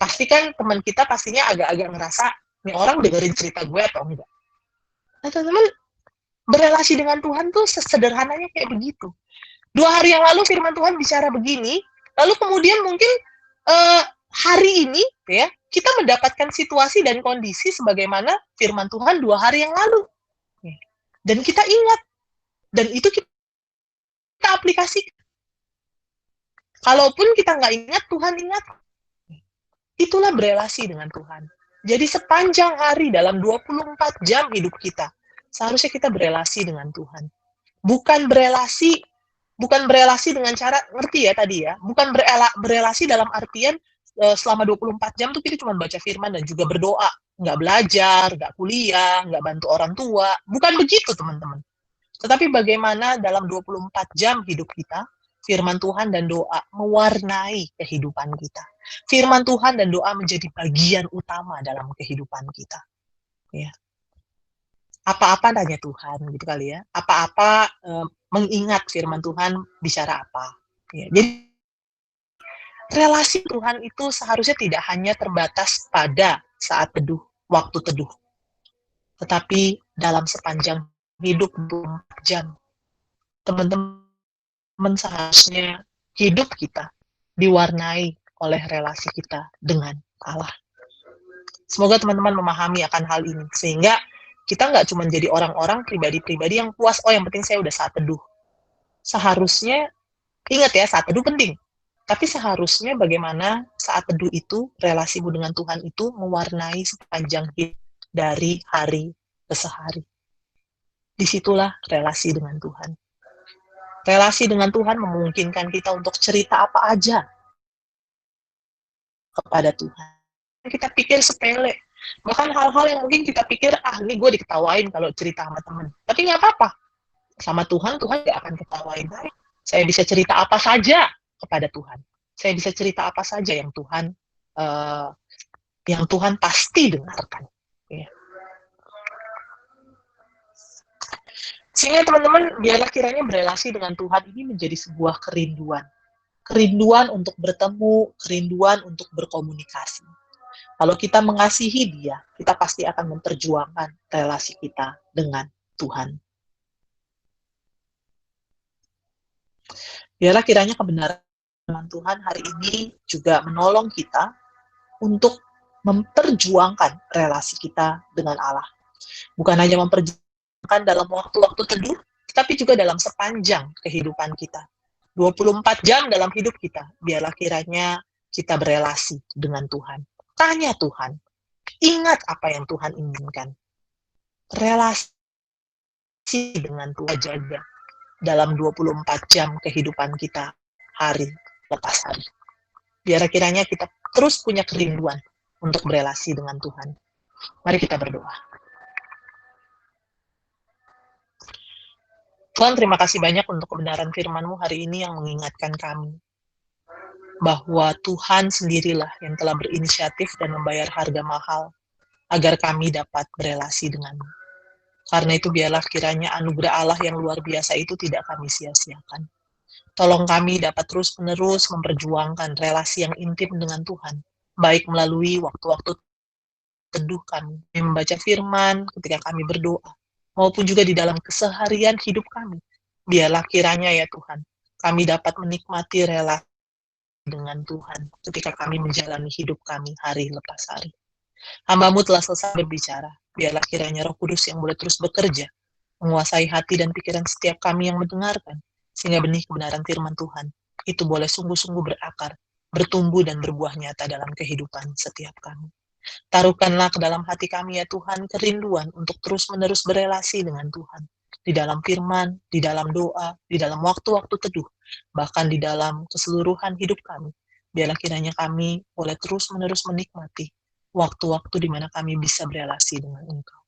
Pasti kan teman kita pastinya agak-agak ngerasa, nih orang dengerin cerita gue atau enggak? Nah teman-teman, berelasi dengan Tuhan tuh sesederhananya kayak begitu. 2 hari yang lalu firman Tuhan bicara begini, lalu kemudian mungkin hari ini ya kita mendapatkan situasi dan kondisi sebagaimana firman Tuhan 2 hari yang lalu. Dan kita ingat, dan itu kita aplikasikan. Kalaupun kita nggak ingat, Tuhan ingat. Itulah berelasi dengan Tuhan. Jadi sepanjang hari dalam 24 jam hidup kita, seharusnya kita berelasi dengan Tuhan. Bukan berelasi dengan cara, ngerti ya tadi ya, bukan berelasi dalam artian selama 24 jam tuh kita cuma baca firman dan juga berdoa. Nggak belajar, nggak kuliah, nggak bantu orang tua. Bukan begitu teman-teman. Tetapi bagaimana dalam 24 jam hidup kita, firman Tuhan dan doa mewarnai kehidupan kita. Firman Tuhan dan doa menjadi bagian utama dalam kehidupan kita. Ya. Apa-apa tanya Tuhan, gitu kali ya. Apa-apa mengingat firman Tuhan bicara apa. Ya. Jadi relasi Tuhan itu seharusnya tidak hanya terbatas pada saat teduh, waktu teduh. Tetapi dalam sepanjang hidup 24 jam. Teman-teman seharusnya hidup kita diwarnai oleh relasi kita dengan Allah. Semoga teman-teman memahami akan hal ini, sehingga kita nggak cuma jadi orang-orang pribadi-pribadi yang puas, yang penting saya udah saat teduh. Seharusnya, ingat ya, saat teduh penting. Tapi seharusnya bagaimana saat teduh itu, relasimu dengan Tuhan itu mewarnai sepanjang hidup dari hari ke sehari. Disitulah relasi dengan Tuhan. Relasi dengan Tuhan memungkinkan kita untuk cerita apa aja kepada Tuhan. Kita pikir sepele. Bahkan hal-hal yang mungkin kita pikir, ini gue diketawain kalau cerita sama teman. Tapi nggak apa-apa. Sama Tuhan, Tuhan gak akan ketawain. Saya bisa cerita apa saja kepada Tuhan. Saya bisa cerita apa saja yang Tuhan pasti dengarkan. Ya. Sehingga teman-teman, biarlah kiranya berelasi dengan Tuhan ini menjadi sebuah kerinduan. Kerinduan untuk bertemu, kerinduan untuk berkomunikasi. Kalau kita mengasihi Dia, kita pasti akan memperjuangkan relasi kita dengan Tuhan. Biarlah kiranya kebenaran Tuhan hari ini juga menolong kita untuk memperjuangkan relasi kita dengan Allah. Bukan hanya memperjuangkan dalam waktu-waktu teduh, tapi juga dalam sepanjang kehidupan kita. 24 jam dalam hidup kita, biarlah kiranya kita berelasi dengan Tuhan. Tanya Tuhan, ingat apa yang Tuhan inginkan. Relasi dengan Tuhan jaga dalam 24 jam kehidupan kita, hari lepas hari. Biar kiranya kita terus punya kerinduan untuk berelasi dengan Tuhan. Mari kita berdoa. Tuhan, terima kasih banyak untuk kebenaran firman-Mu hari ini yang mengingatkan kami bahwa Tuhan sendirilah yang telah berinisiatif dan membayar harga mahal agar kami dapat berelasi denganmu. Karena itu biarlah kiranya anugerah Allah yang luar biasa itu tidak kami sia-siakan. Tolong kami dapat terus-menerus memperjuangkan relasi yang intim dengan Tuhan, baik melalui waktu-waktu teduh kami, membaca firman ketika kami berdoa, maupun juga di dalam keseharian hidup kami. Biarlah kiranya ya Tuhan, kami dapat menikmati relasi dengan Tuhan ketika kami menjalani hidup kami hari lepas hari. Hamba-Mu telah selesai berbicara, biarlah kiranya Roh Kudus yang boleh terus bekerja, menguasai hati dan pikiran setiap kami yang mendengarkan, sehingga benih kebenaran firman Tuhan itu boleh sungguh-sungguh berakar, bertumbuh dan berbuah nyata dalam kehidupan setiap kami. Taruhkanlah ke dalam hati kami ya Tuhan kerinduan untuk terus-menerus berelasi dengan Tuhan. Di dalam firman, di dalam doa, di dalam waktu-waktu teduh, bahkan di dalam keseluruhan hidup kami. Biarlah kiranya kami boleh terus-menerus menikmati waktu-waktu di mana kami bisa berelasi dengan Engkau.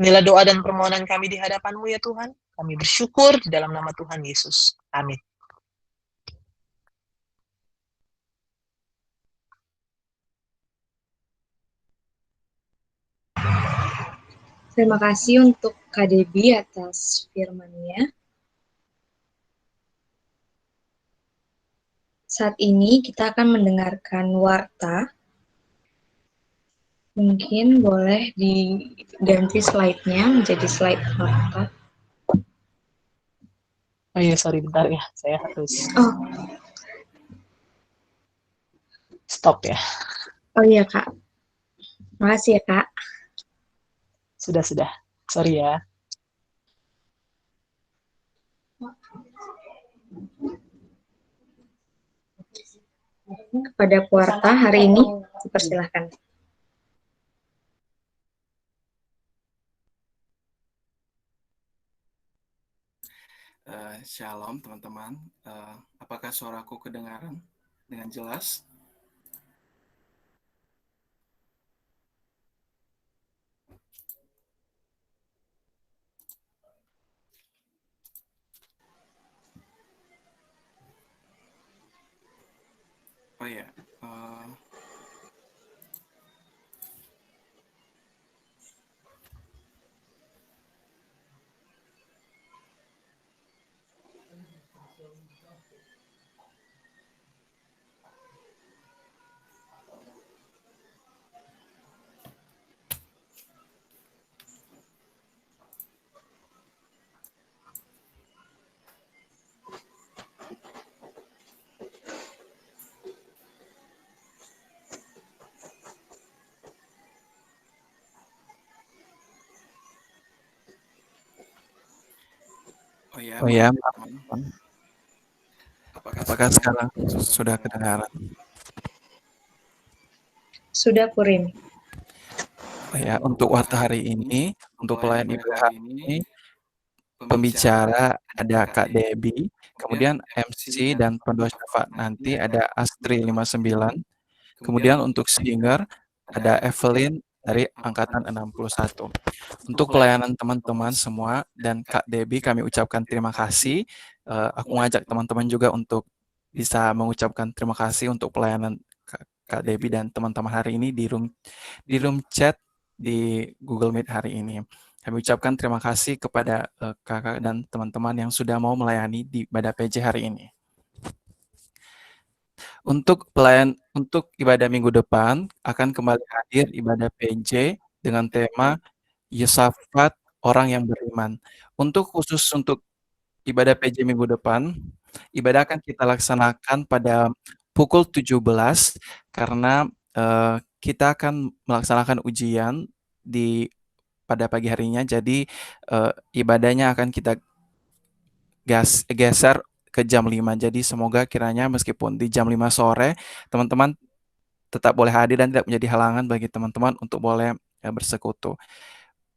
Inilah doa dan permohonan kami di hadapan-Mu ya Tuhan. Kami bersyukur di dalam nama Tuhan Yesus. Amin. Terima kasih untuk Kak Debbie atas firman-Nya. Saat ini kita akan mendengarkan warta. Mungkin boleh diganti slide-nya menjadi slide warta. Oh iya, sorry bentar ya. Saya harus stop ya. Oh iya, Kak. Makasih ya, Kak. Sudah. Sorry ya. Kepada pewarta hari ini, dipersilahkan. Shalom teman-teman, apakah suaraku kedengaran dengan jelas? Oh ya, Oh ya, teman-teman. Apakah sekarang sudah kedengaran? Sudah, Purim. Oh ya, untuk warta hari ini, untuk pelayan ibu hari ini, pembicara ada Kak Debbie, kemudian MC dan pendoa syafaat nanti ada Astri 59, kemudian untuk singer ada Evelyn dari angkatan 61. Untuk pelayanan teman-teman semua dan Kak Debbie kami ucapkan terima kasih. Aku ngajak teman-teman juga untuk bisa mengucapkan terima kasih untuk pelayanan Kak Debbie dan teman-teman hari ini di room chat di Google Meet hari ini. Kami ucapkan terima kasih kepada kakak dan teman-teman yang sudah mau melayani di Ibadah PJ hari ini. Untuk ibadah minggu depan akan kembali hadir Ibadah PJ dengan tema Yosafat orang yang beriman. Khusus untuk ibadah PJ minggu depan, ibadah akan kita laksanakan pada pukul 17 karena kita akan melaksanakan ujian pada pagi harinya. Jadi ibadahnya akan kita geser ke jam 5. Jadi semoga kiranya meskipun di jam 5 sore, teman-teman tetap boleh hadir dan tidak menjadi halangan bagi teman-teman untuk boleh bersekutu.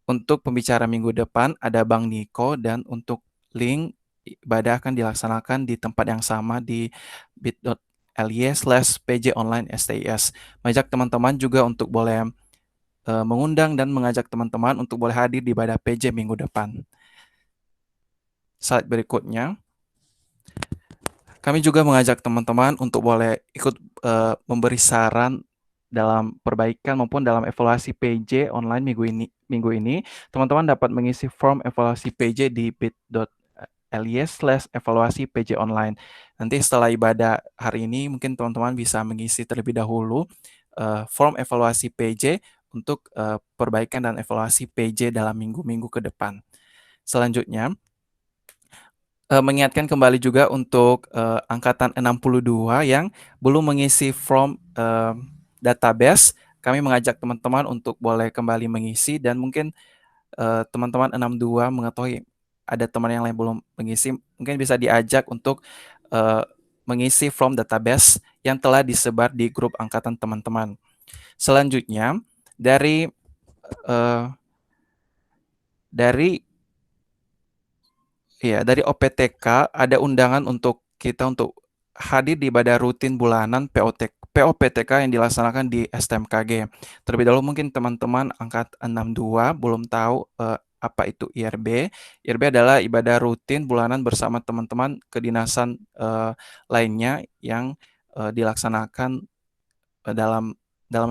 Untuk pembicara minggu depan ada Bang Niko, dan untuk link ibadah akan dilaksanakan di tempat yang sama di bit.ly/pj online STIS. Mengajak teman-teman juga untuk boleh mengundang dan mengajak teman-teman untuk boleh hadir di ibadah PJ minggu depan. Slide berikutnya. Kami juga mengajak teman-teman untuk boleh ikut memberi saran dalam perbaikan maupun dalam evaluasi PJ online minggu ini. Teman-teman dapat mengisi form evaluasi PJ di bit.ly/evaluasi PJ online. Nanti setelah ibadah hari ini, mungkin teman-teman bisa mengisi terlebih dahulu form evaluasi PJ untuk perbaikan dan evaluasi PJ dalam minggu-minggu ke depan. Selanjutnya, mengingatkan kembali juga untuk angkatan 62 yang belum mengisi form database. Kami mengajak teman-teman untuk boleh kembali mengisi, dan mungkin teman-teman 62 mengetahui ada teman yang lain belum mengisi, mungkin bisa diajak untuk mengisi form database yang telah disebar di grup angkatan teman-teman. Selanjutnya, dari OPTK ada undangan untuk kita untuk hadir di ibadah rutin bulanan POPTK yang dilaksanakan di STMKG. Terlebih dahulu mungkin teman-teman angkat 62 belum tahu apa itu IRB. IRB adalah ibadah rutin bulanan bersama teman-teman kedinasan lainnya yang dilaksanakan dalam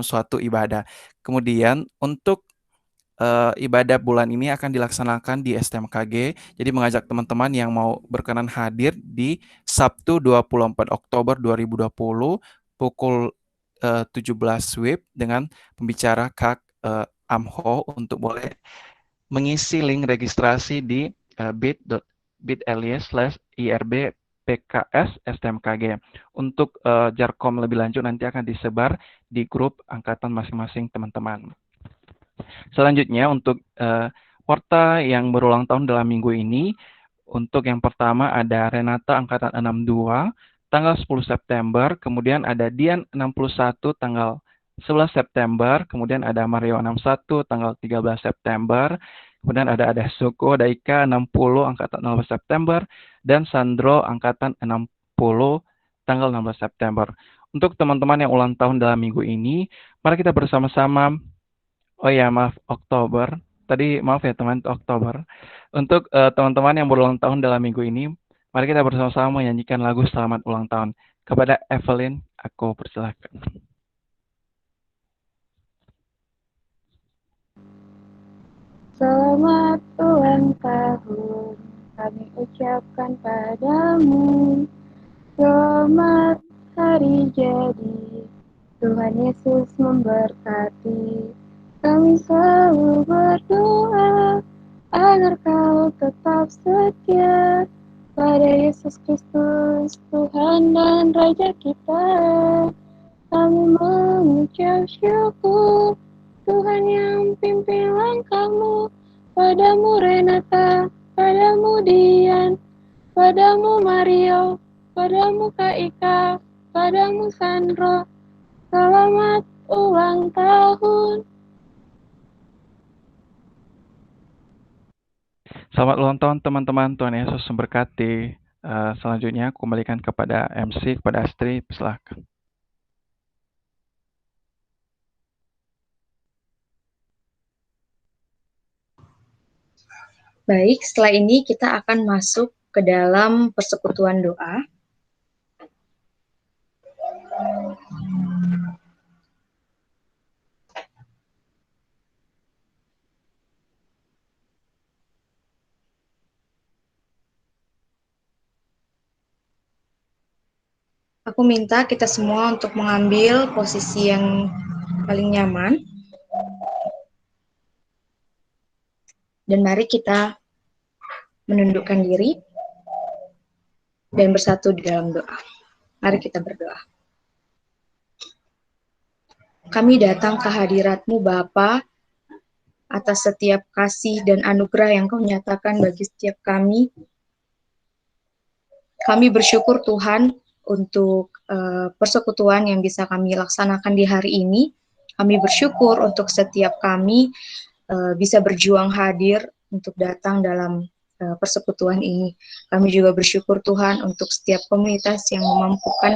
suatu ibadah. Kemudian untuk ibadah bulan ini akan dilaksanakan di STMKG. Jadi mengajak teman-teman yang mau berkenan hadir di Sabtu 24 Oktober 2020 pukul 17 WIB dengan pembicara Kak Amho untuk boleh mengisi link registrasi di bit.ly/IRB PKS STMKG. Untuk jarkom lebih lanjut nanti akan disebar di grup angkatan masing-masing teman-teman. Selanjutnya untuk warta yang berulang tahun dalam minggu ini, untuk yang pertama ada Renata angkatan 62 tanggal 10 September, kemudian ada Dian 61 tanggal 11 September, kemudian ada Mario 61 tanggal 13 September, kemudian ada Suko Daika 60 angkatan 16 September, dan Sandro angkatan 60 tanggal 16 September. Untuk teman-teman yang ulang tahun dalam minggu ini, mari kita bersama-sama. Oh ya, maaf, Oktober. Tadi maaf ya teman, Oktober. Untuk teman-teman yang berulang tahun dalam minggu ini, mari kita bersama-sama menyanyikan lagu Selamat Ulang Tahun. Kepada Evelyn, aku persilahkan. Selamat ulang tahun, kami ucapkan padamu. Selamat hari jadi, Tuhan Yesus memberkati. Kami selalu berdoa agar kau tetap setia pada Yesus Kristus, Tuhan dan Raja kita. Kami mengucap syukur, Tuhan yang pimpin langkahmu. Padamu Renata, padamu Dian, padamu Mario, padamu Kak Ika, padamu Sandro. Selamat ulang tahun. Selamat ulang tahun teman-teman, Tuhan Yesus memberkati. Selanjutnya aku kembalikan kepada MC, kepada Astri, silakan. Baik, setelah ini kita akan masuk ke dalam persekutuan doa. Aku minta kita semua untuk mengambil posisi yang paling nyaman. Dan mari kita menundukkan diri dan bersatu di dalam doa. Mari kita berdoa. Kami datang ke hadirat-Mu Bapa atas setiap kasih dan anugerah yang Kau nyatakan bagi setiap kami. Kami bersyukur Tuhan untuk persekutuan yang bisa kami laksanakan di hari ini. Kami bersyukur untuk setiap kami bisa berjuang hadir untuk datang dalam persekutuan ini. Kami juga bersyukur Tuhan untuk setiap komunitas yang memampukan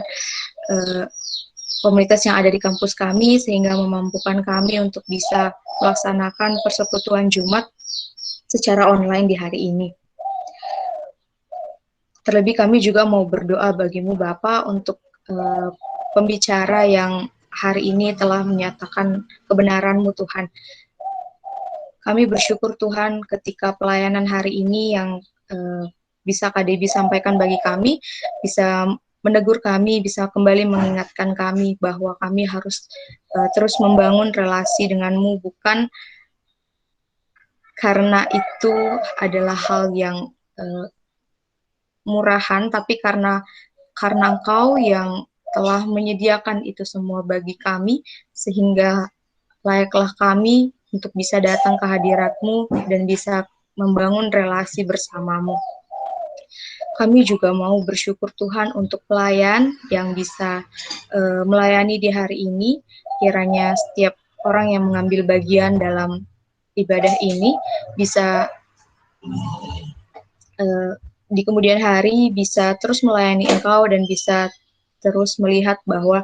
komunitas yang ada di kampus kami sehingga memampukan kami untuk bisa melaksanakan persekutuan Jumat secara online di hari ini. Terlebih kami juga mau berdoa bagimu Bapa untuk pembicara yang hari ini telah menyatakan kebenaran-Mu Tuhan. Kami bersyukur Tuhan ketika pelayanan hari ini yang bisa Kak Debbie sampaikan bagi kami, bisa menegur kami, bisa kembali mengingatkan kami bahwa kami harus terus membangun relasi denganmu, bukan karena itu adalah hal yang murahan, tapi karena Engkau yang telah menyediakan itu semua bagi kami, sehingga layaklah kami untuk bisa datang ke hadirat-Mu dan bisa membangun relasi bersamamu. Kami juga mau bersyukur Tuhan untuk pelayan yang bisa melayani di hari ini. Kiranya setiap orang yang mengambil bagian dalam ibadah ini bisa di kemudian hari bisa terus melayani Engkau dan bisa terus melihat bahwa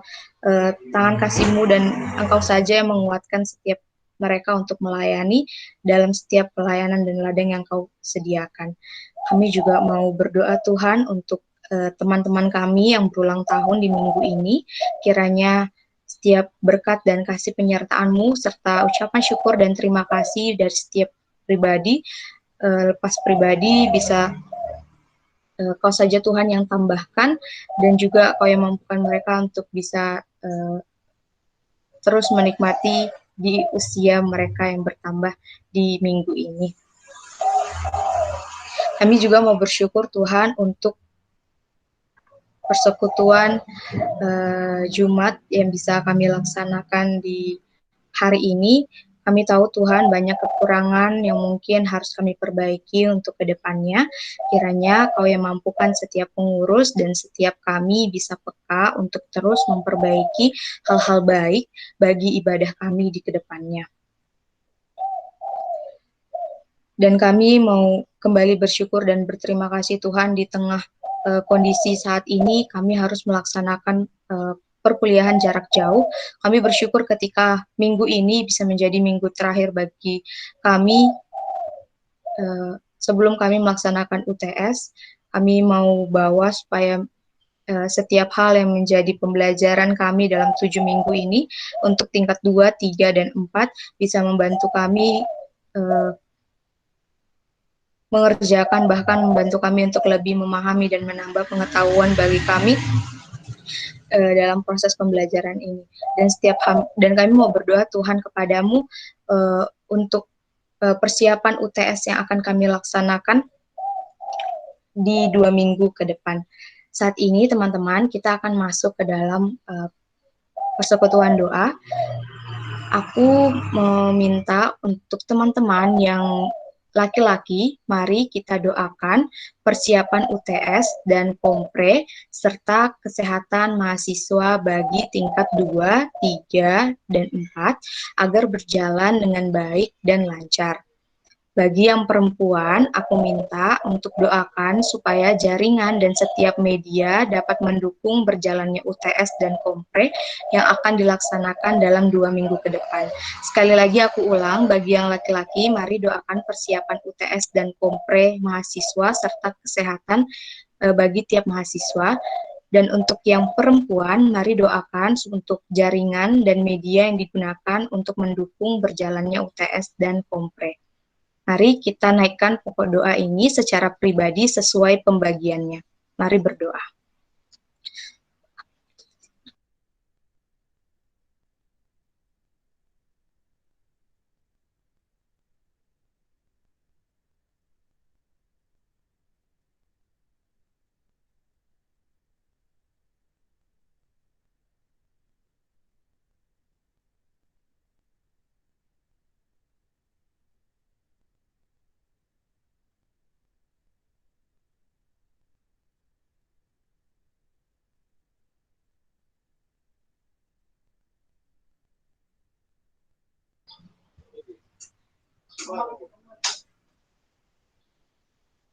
tangan kasih-Mu dan Engkau saja yang menguatkan setiap mereka untuk melayani dalam setiap pelayanan dan ladang yang Kau sediakan. Kami juga mau berdoa Tuhan untuk teman-teman kami yang berulang tahun di minggu ini, kiranya setiap berkat dan kasih penyertaan-Mu serta ucapan syukur dan terima kasih dari setiap pribadi, lepas pribadi bisa Kau saja Tuhan yang tambahkan, dan juga Kau yang mampukan mereka untuk bisa terus menikmati di usia mereka yang bertambah di minggu ini. Kami juga mau bersyukur Tuhan untuk persekutuan Jumat yang bisa kami laksanakan di hari ini. Kami tahu Tuhan banyak kekurangan yang mungkin harus kami perbaiki untuk kedepannya. Kiranya Kau yang mampukan setiap pengurus dan setiap kami bisa peka untuk terus memperbaiki hal-hal baik bagi ibadah kami di kedepannya. Dan kami mau kembali bersyukur dan berterima kasih Tuhan di tengah kondisi saat ini kami harus melaksanakan perkuliahan jarak jauh. Kami bersyukur ketika minggu ini bisa menjadi minggu terakhir bagi kami sebelum kami melaksanakan UTS. Kami mau bawa supaya setiap hal yang menjadi pembelajaran kami dalam 7 minggu ini untuk tingkat 2, 3, dan 4 bisa membantu kami mengerjakan, bahkan membantu kami untuk lebih memahami dan menambah pengetahuan bagi kami dalam proses pembelajaran ini. Dan kami mau berdoa Tuhan kepadamu untuk persiapan UTS yang akan kami laksanakan di 2 minggu ke depan. Saat ini teman-teman kita akan masuk ke dalam persekutuan doa. Aku meminta untuk teman-teman yang laki-laki, mari kita doakan persiapan UTS dan kompre serta kesehatan mahasiswa bagi tingkat 2, 3, dan 4 agar berjalan dengan baik dan lancar. Bagi yang perempuan, aku minta untuk doakan supaya jaringan dan setiap media dapat mendukung berjalannya UTS dan kompre yang akan dilaksanakan dalam 2 minggu ke depan. Sekali lagi aku ulang, bagi yang laki-laki, mari doakan persiapan UTS dan kompre mahasiswa serta kesehatan bagi tiap mahasiswa. Dan untuk yang perempuan, mari doakan untuk jaringan dan media yang digunakan untuk mendukung berjalannya UTS dan kompre. Mari kita naikkan pokok doa ini secara pribadi sesuai pembagiannya. Mari berdoa.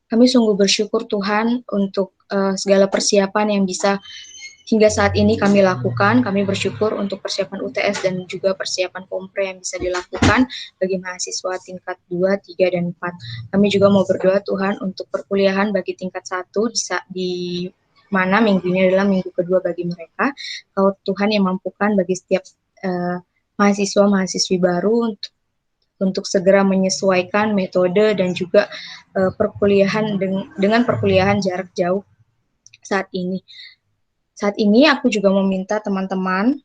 Kami sungguh bersyukur Tuhan untuk segala persiapan yang bisa hingga saat ini kami lakukan. Kami bersyukur untuk persiapan UTS dan juga persiapan kompre yang bisa dilakukan bagi mahasiswa tingkat 2, 3, dan 4. Kami juga mau berdoa Tuhan untuk perkuliahan bagi tingkat 1 di mana minggu ini adalah minggu kedua bagi mereka. Kau Tuhan yang mampukan bagi setiap mahasiswa-mahasiswi baru untuk segera menyesuaikan metode dan juga perkuliahan dengan perkuliahan jarak jauh saat ini. Saat ini aku juga meminta teman-teman,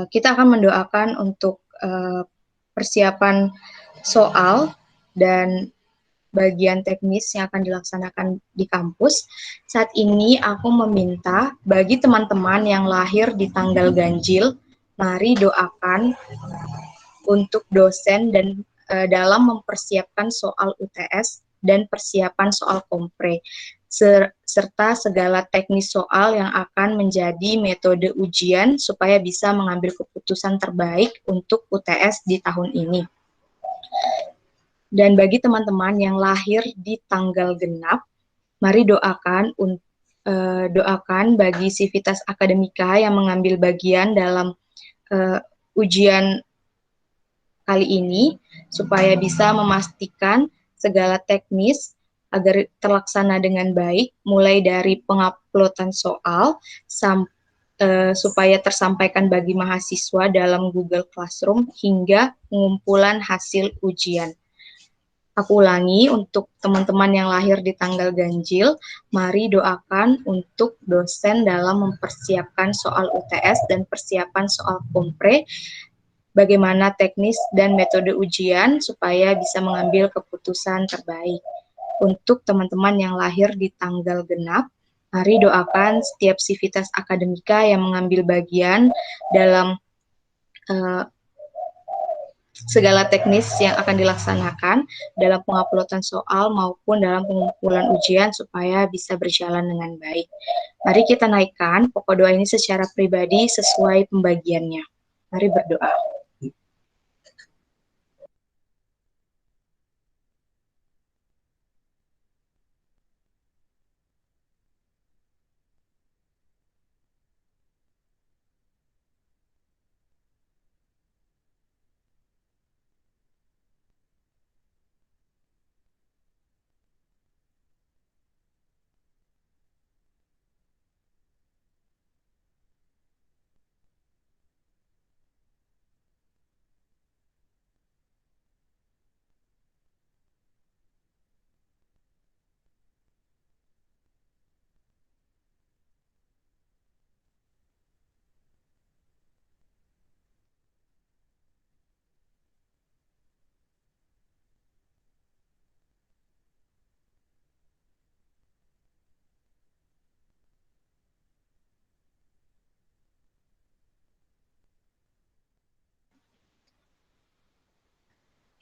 kita akan mendoakan untuk persiapan soal dan bagian teknis yang akan dilaksanakan di kampus. Saat ini aku meminta bagi teman-teman yang lahir di tanggal ganjil, mari doakan untuk dosen dan dalam mempersiapkan soal UTS dan persiapan soal kompre, serta segala teknis soal yang akan menjadi metode ujian supaya bisa mengambil keputusan terbaik untuk UTS di tahun ini. Dan bagi teman-teman yang lahir di tanggal genap, mari doakan bagi Civitas Akademika yang mengambil bagian dalam ujian kali ini, supaya bisa memastikan segala teknis agar terlaksana dengan baik, mulai dari penguploadan soal supaya tersampaikan bagi mahasiswa dalam Google Classroom hingga pengumpulan hasil ujian. Aku ulangi, untuk teman-teman yang lahir di tanggal ganjil, mari doakan untuk dosen dalam mempersiapkan soal UTS dan persiapan soal kompre, bagaimana teknis dan metode ujian supaya bisa mengambil keputusan terbaik. Untuk teman-teman yang lahir di tanggal genap, mari doakan setiap Civitas Akademika yang mengambil bagian dalam segala teknis yang akan dilaksanakan dalam penguploadan soal maupun dalam pengumpulan ujian supaya bisa berjalan dengan baik. Mari kita naikkan pokok doa ini secara pribadi sesuai pembagiannya. Mari berdoa.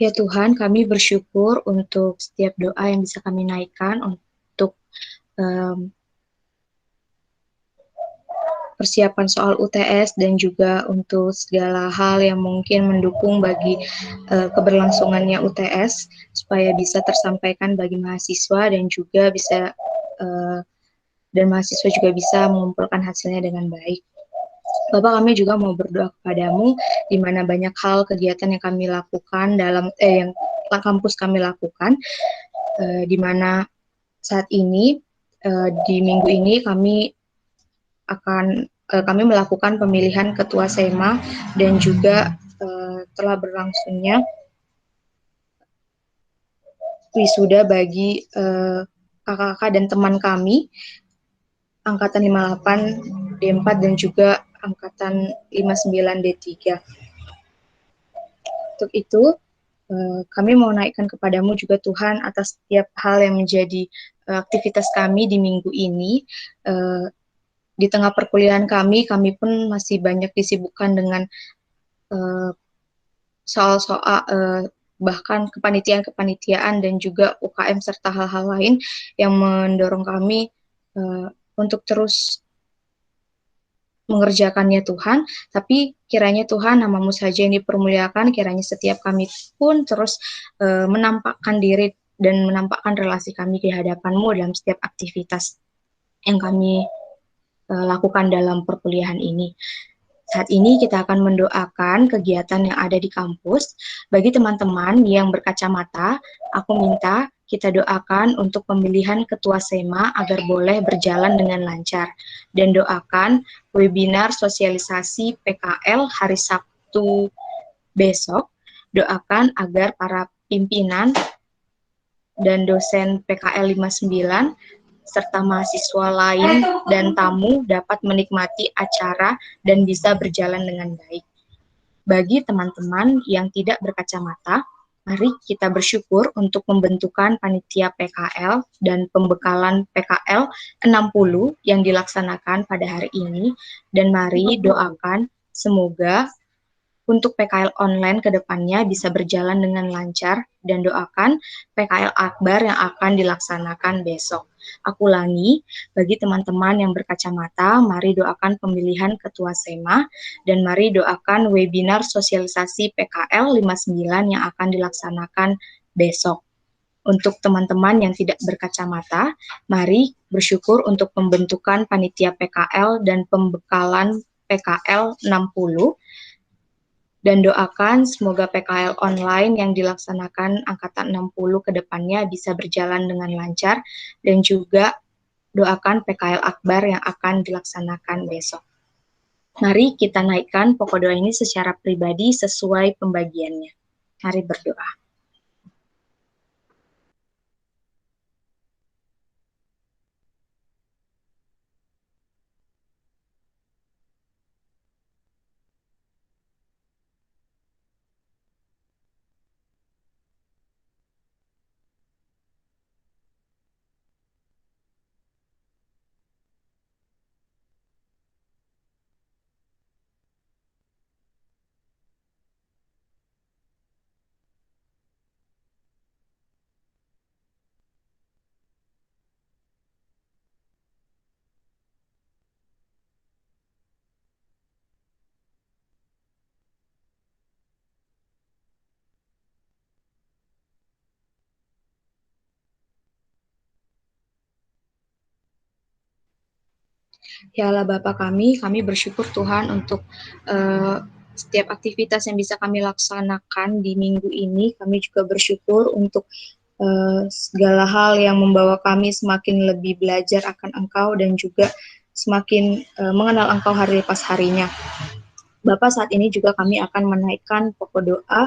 Ya Tuhan, kami bersyukur untuk setiap doa yang bisa kami naikkan untuk persiapan soal UTS dan juga untuk segala hal yang mungkin mendukung bagi keberlangsungannya UTS supaya bisa tersampaikan bagi mahasiswa dan juga bisa dan mahasiswa juga bisa mengumpulkan hasilnya dengan baik. Bapak, kami juga mau berdoa kepadamu di mana banyak hal kegiatan yang kami lakukan dalam yang kampus kami lakukan, di mana saat ini di minggu ini kami melakukan pemilihan ketua SEMA dan juga telah berlangsungnya wisuda bagi kakak-kakak dan teman kami angkatan 58 D4 dan juga angkatan 59 D3. Untuk itu kami mau naikkan kepadamu juga Tuhan atas setiap hal yang menjadi aktivitas kami di minggu ini. Di tengah perkuliahan kami pun masih banyak disibukkan dengan soal-soal bahkan kepanitiaan dan juga UKM serta hal-hal lain yang mendorong kami untuk terus mengerjakannya Tuhan, tapi kiranya Tuhan namamu saja yang dipermuliakan, kiranya setiap kami pun terus menampakkan diri dan menampakkan relasi kami di hadapan-Mu dalam setiap aktivitas yang kami lakukan dalam perkuliahan ini. Saat ini kita akan mendoakan kegiatan yang ada di kampus. Bagi teman-teman yang berkacamata, aku minta kita doakan untuk pemilihan ketua SEMA agar boleh berjalan dengan lancar. Dan doakan webinar sosialisasi PKL hari Sabtu besok. Doakan agar para pimpinan dan dosen PKL 59 serta mahasiswa lain dan tamu dapat menikmati acara dan bisa berjalan dengan baik. Bagi teman-teman yang tidak berkacamata, mari kita bersyukur untuk pembentukan panitia PKL dan pembekalan PKL 60 yang dilaksanakan pada hari ini, dan mari doakan semoga untuk PKL online ke depannya bisa berjalan dengan lancar, dan doakan PKL Akbar yang akan dilaksanakan besok. Aku ulangi, bagi teman-teman yang berkacamata, mari doakan pemilihan ketua SEMA, dan mari doakan webinar sosialisasi PKL 59 yang akan dilaksanakan besok. Untuk teman-teman yang tidak berkacamata, mari bersyukur untuk pembentukan panitia PKL dan pembekalan PKL 60, dan doakan semoga PKL online yang dilaksanakan angkatan 60 ke depannya bisa berjalan dengan lancar, dan juga doakan PKL Akbar yang akan dilaksanakan besok. Mari kita naikkan pokok doa ini secara pribadi sesuai pembagiannya. Mari berdoa. Ya Allah Bapa kami bersyukur Tuhan untuk setiap aktivitas yang bisa kami laksanakan di minggu ini. Kami juga bersyukur untuk segala hal yang membawa kami semakin lebih belajar akan Engkau dan juga semakin mengenal Engkau hari lepas harinya. Bapak, saat ini juga kami akan menaikkan pokok doa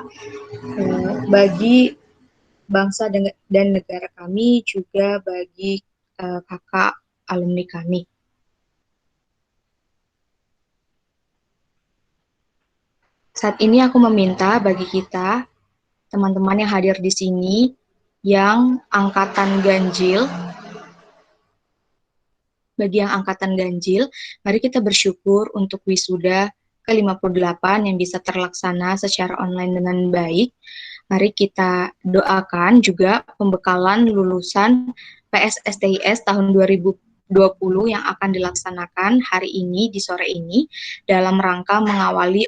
bagi bangsa dan negara kami, juga bagi kakak alumni kami. Saat ini aku meminta bagi kita, teman-teman yang hadir di sini, yang angkatan ganjil, bagi yang angkatan ganjil, mari kita bersyukur untuk wisuda ke-58 yang bisa terlaksana secara online dengan baik. Mari kita doakan juga pembekalan lulusan PSSTIS tahun 2020 yang akan dilaksanakan hari ini, di sore ini, dalam rangka mengawali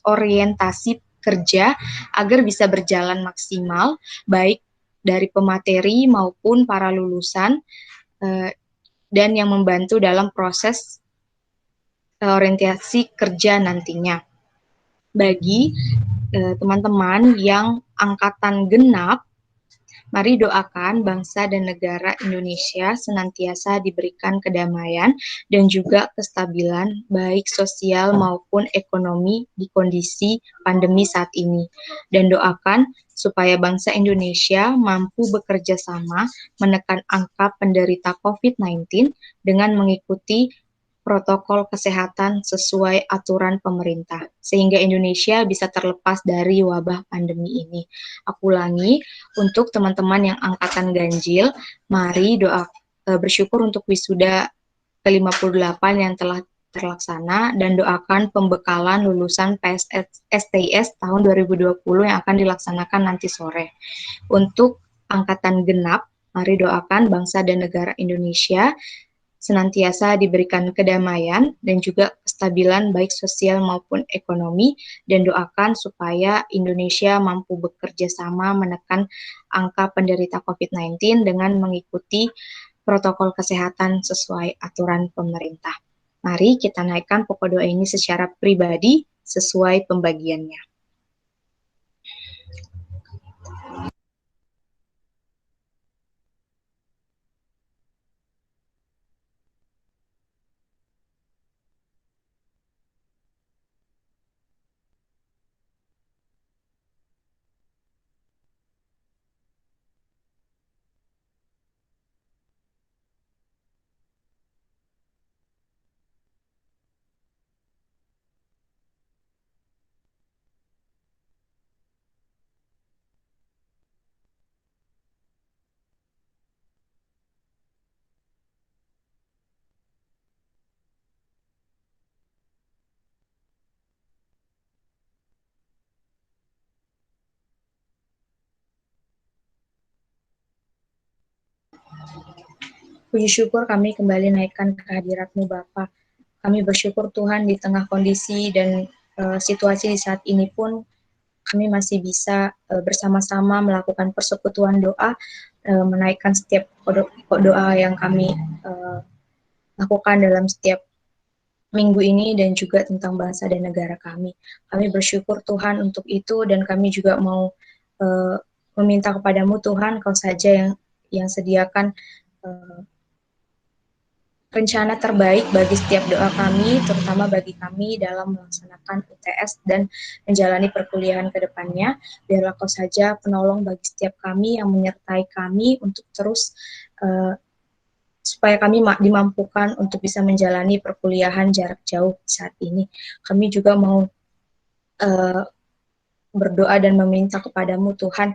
orientasi kerja agar bisa berjalan maksimal, baik dari pemateri maupun para lulusan, dan yang membantu dalam proses orientasi kerja nantinya. Bagi teman-teman yang angkatan genap, mari doakan bangsa dan negara Indonesia senantiasa diberikan kedamaian dan juga kestabilan baik sosial maupun ekonomi di kondisi pandemi saat ini. Dan doakan supaya bangsa Indonesia mampu bekerja sama menekan angka penderita COVID-19 dengan mengikuti protokol kesehatan sesuai aturan pemerintah, sehingga Indonesia bisa terlepas dari wabah pandemi ini. Aku ulangi, untuk teman-teman yang angkatan ganjil, mari bersyukur untuk wisuda ke-58 yang telah terlaksana, dan doakan pembekalan lulusan PSSTIS tahun 2020 yang akan dilaksanakan nanti sore. Untuk angkatan genap, mari doakan bangsa dan negara Indonesia senantiasa diberikan kedamaian dan juga kestabilan baik sosial maupun ekonomi, dan doakan supaya Indonesia mampu bekerja sama menekan angka penderita COVID-19 dengan mengikuti protokol kesehatan sesuai aturan pemerintah. Mari kita naikkan pokok doa ini secara pribadi sesuai pembagiannya. Puji syukur kami kembali naikkan kehadirat-Mu Bapa. Kami bersyukur Tuhan di tengah kondisi dan situasi di saat ini pun kami masih bisa bersama-sama melakukan persekutuan doa, menaikkan setiap pokok doa yang kami lakukan dalam setiap minggu ini dan juga tentang bangsa dan negara kami. Kami bersyukur Tuhan untuk itu dan kami juga mau meminta kepadamu Tuhan, Kau saja yang sediakan rencana terbaik bagi setiap doa kami, terutama bagi kami dalam melaksanakan UTS dan menjalani perkuliahan ke depannya. Biarlah Kau saja penolong bagi setiap kami yang menyertai kami untuk terus supaya kami dimampukan untuk bisa menjalani perkuliahan jarak jauh saat ini. Kami juga mau berdoa dan meminta kepadamu Tuhan,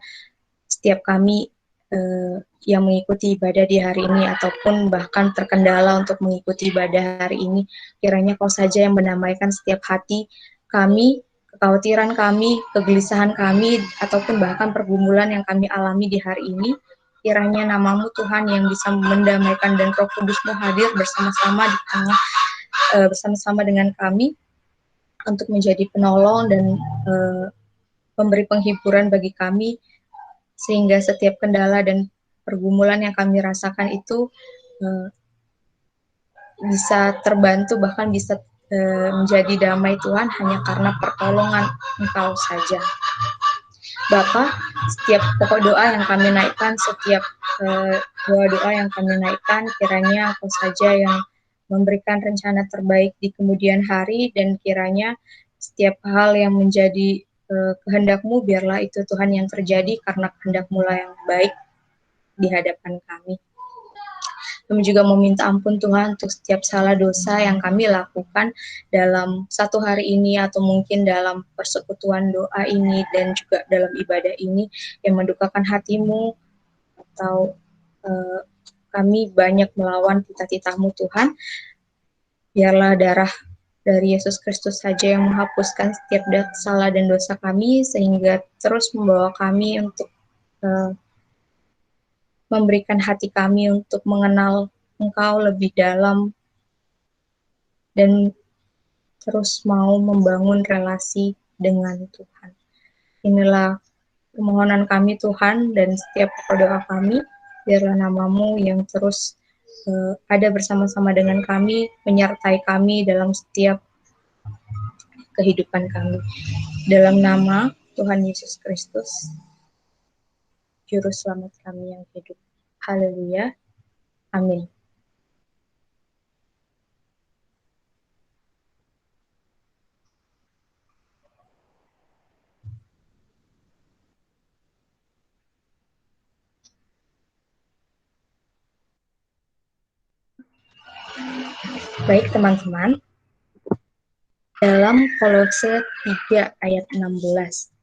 setiap kami yang mengikuti ibadah di hari ini ataupun bahkan terkendala untuk mengikuti ibadah hari ini, kiranya Kau saja yang mendamaikan setiap hati kami, kekhawatiran kami, kegelisahan kami, ataupun bahkan pergumulan yang kami alami di hari ini. Kiranya nama-Mu Tuhan yang bisa mendamaikan dan Roh Kudus-Mu hadir bersama-sama di tengah bersama-sama dengan kami untuk menjadi penolong dan memberi penghiburan bagi kami, sehingga setiap kendala dan pergumulan yang kami rasakan itu bisa terbantu, bahkan bisa menjadi damai Tuhan hanya karena pertolongan Engkau saja. Bapa, setiap pokok doa yang kami naikkan, setiap doa-doa yang kami naikkan, kiranya Engkau saja yang memberikan rencana terbaik di kemudian hari, dan kiranya setiap hal yang menjadi kehendak-Mu, biarlah itu Tuhan yang terjadi karena kehendak-Mu lah yang baik di hadapan kami. Kami juga meminta ampun Tuhan untuk setiap salah dosa yang kami lakukan dalam satu hari ini atau mungkin dalam persekutuan doa ini dan juga dalam ibadah ini yang mendukakan hati-Mu, atau kami banyak melawan titah-titah-Mu Tuhan. Biarlah darah dari Yesus Kristus saja yang menghapuskan setiap salah dan dosa kami, sehingga terus membawa kami untuk memberikan hati kami untuk mengenal Engkau lebih dalam dan terus mau membangun relasi dengan Tuhan. Inilah permohonan kami Tuhan, dan setiap doa kami, biarlah nama-Mu yang terus ada bersama-sama dengan kami, menyertai kami dalam setiap kehidupan kami. Dalam nama Tuhan Yesus Kristus, Juru Selamat kami yang hidup. Haleluya. Amin. Baik teman-teman, dalam Kolose 3 ayat 16,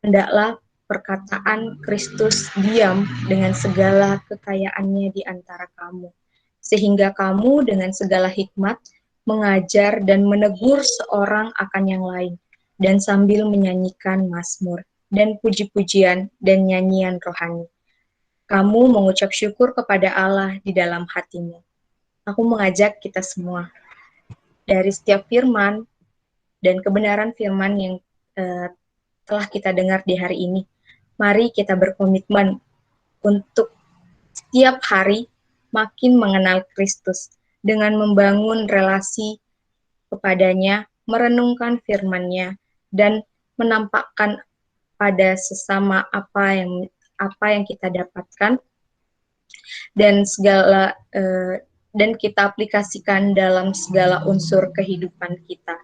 hendaklah perkataan Kristus diam dengan segala kekayaannya di antara kamu, sehingga kamu dengan segala hikmat mengajar dan menegur seorang akan yang lain, dan sambil menyanyikan mazmur dan puji-pujian dan nyanyian rohani. Kamu mengucap syukur kepada Allah di dalam hatimu. Aku mengajak kita semua dari setiap firman dan kebenaran firman yang telah kita dengar di hari ini. Mari kita berkomitmen untuk setiap hari makin mengenal Kristus dengan membangun relasi kepadanya, merenungkan firman-Nya, dan menampakkan pada sesama apa yang kita dapatkan dan dan kita aplikasikan dalam segala unsur kehidupan kita.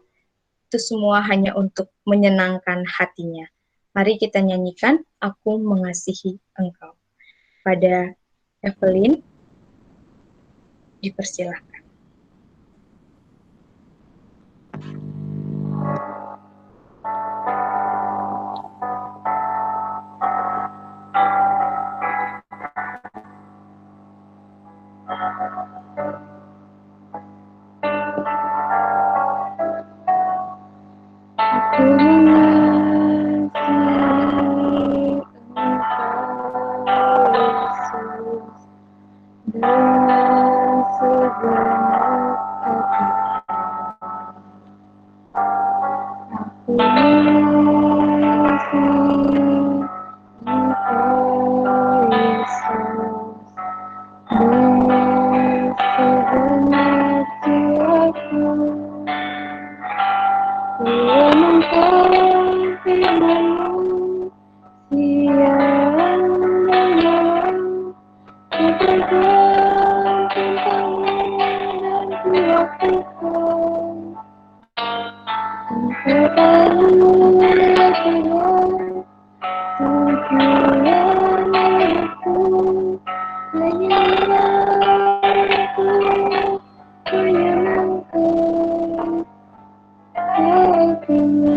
Itu semua hanya untuk menyenangkan hatinya. Mari kita nyanyikan Aku Mengasihi Engkau. Pada Evelyn, dipersilahkan. Aku mengasihi Engkau, Yesus, dengan segenap hatiku. Aku mengasihi Engkau, Yesus, dengan segenap jiwaku. Renungkan firman-Mu siang dan malam, ku pegang tentang-Mu dan ku lakukan. Engkau tahu ya Tuhan, tujuan hidupku, hanyalah aku menyenangkan hatimu.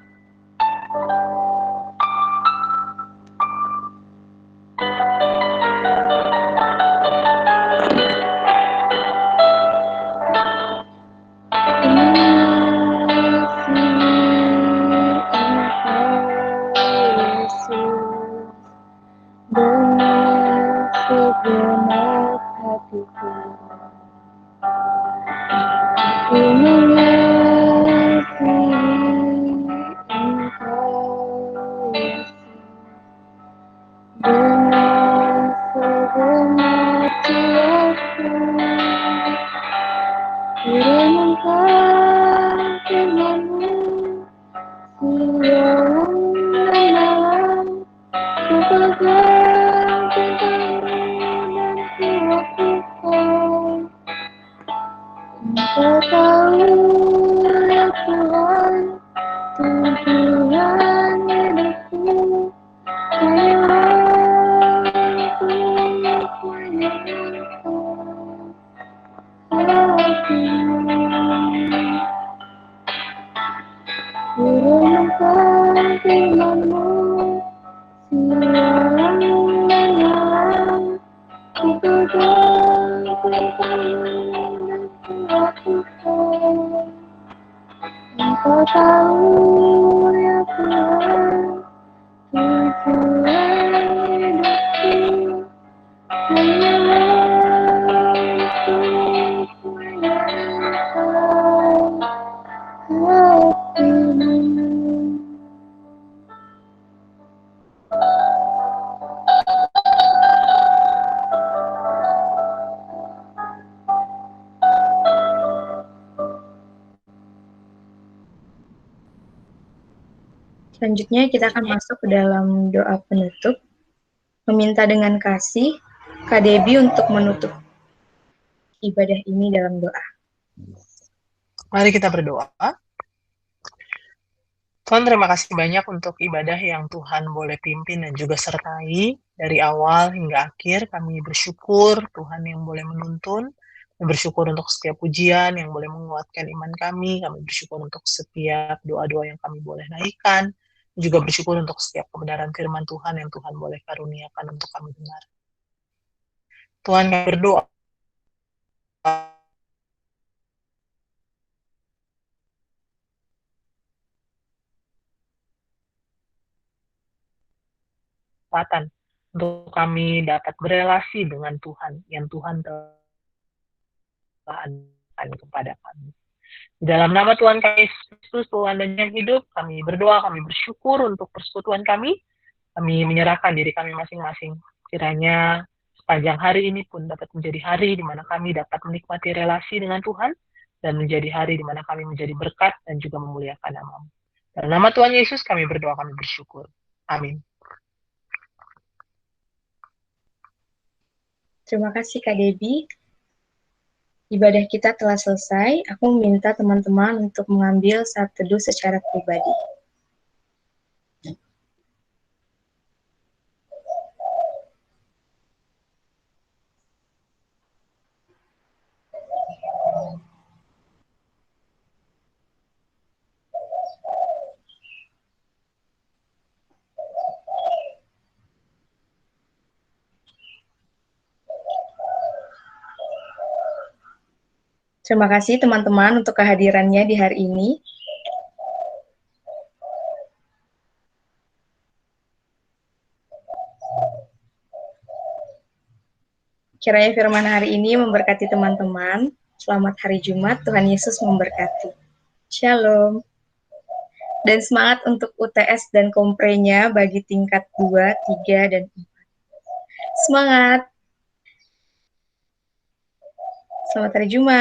Dengan segenap hatiku, aku mengasihi Engkau, Yesus, dengan segenap jiwaku. Kurenungkan firman-Mu siang dan malam, ku pegang tentang-Mu dan ku lakukan. Engkau tahu ya Tuhan, tujuan hidupku, hanyalah untuk menyenangkan hatimu. Kurenungkan firman-Mu siang dan malam, ku pegang tentang-Mu dan ku lakukan. Engkau tahu ya Tuhan, tujuan hidupku, hanyalah untuk menyenangkan hatimu. Selanjutnya kita akan masuk ke dalam doa penutup. Meminta dengan kasih Kak Debbie untuk menutup ibadah ini dalam doa. Mari kita berdoa. Tuhan, terima kasih banyak untuk ibadah yang Tuhan boleh pimpin dan juga sertai dari awal hingga akhir. Kami bersyukur Tuhan yang boleh menuntun, kami bersyukur untuk setiap pujian yang boleh menguatkan iman kami, kami bersyukur untuk setiap doa-doa yang kami boleh naikkan, juga bersyukur untuk setiap kebenaran firman Tuhan yang Tuhan boleh karuniakan untuk kami dengar. Tuhan, kami berdoa kesempatan untuk kami dapat berelasi dengan Tuhan yang Tuhan telah kepada kami. Di dalam nama Tuhan kami Yesus Kristus, Tuhan dan yang hidup, kami berdoa, kami bersyukur untuk persekutuan kami. Kami menyerahkan diri kami masing-masing. Kiranya sepanjang hari ini pun dapat menjadi hari di mana kami dapat menikmati relasi dengan Tuhan, dan menjadi hari di mana kami menjadi berkat dan juga memuliakan nama-Mu. Dalam nama Tuhan Yesus kami berdoa, kami bersyukur. Amin. Terima kasih Kak Debbie. Ibadah kita telah selesai. Aku meminta teman-teman untuk mengambil saat teduh secara pribadi. Terima kasih teman-teman untuk kehadirannya di hari ini. Kiranya firman hari ini memberkati teman-teman. Selamat hari Jumat, Tuhan Yesus memberkati. Shalom. Dan semangat untuk UTS dan komprenya bagi tingkat 2, 3, dan 4. Semangat. Selamat hari Jumat.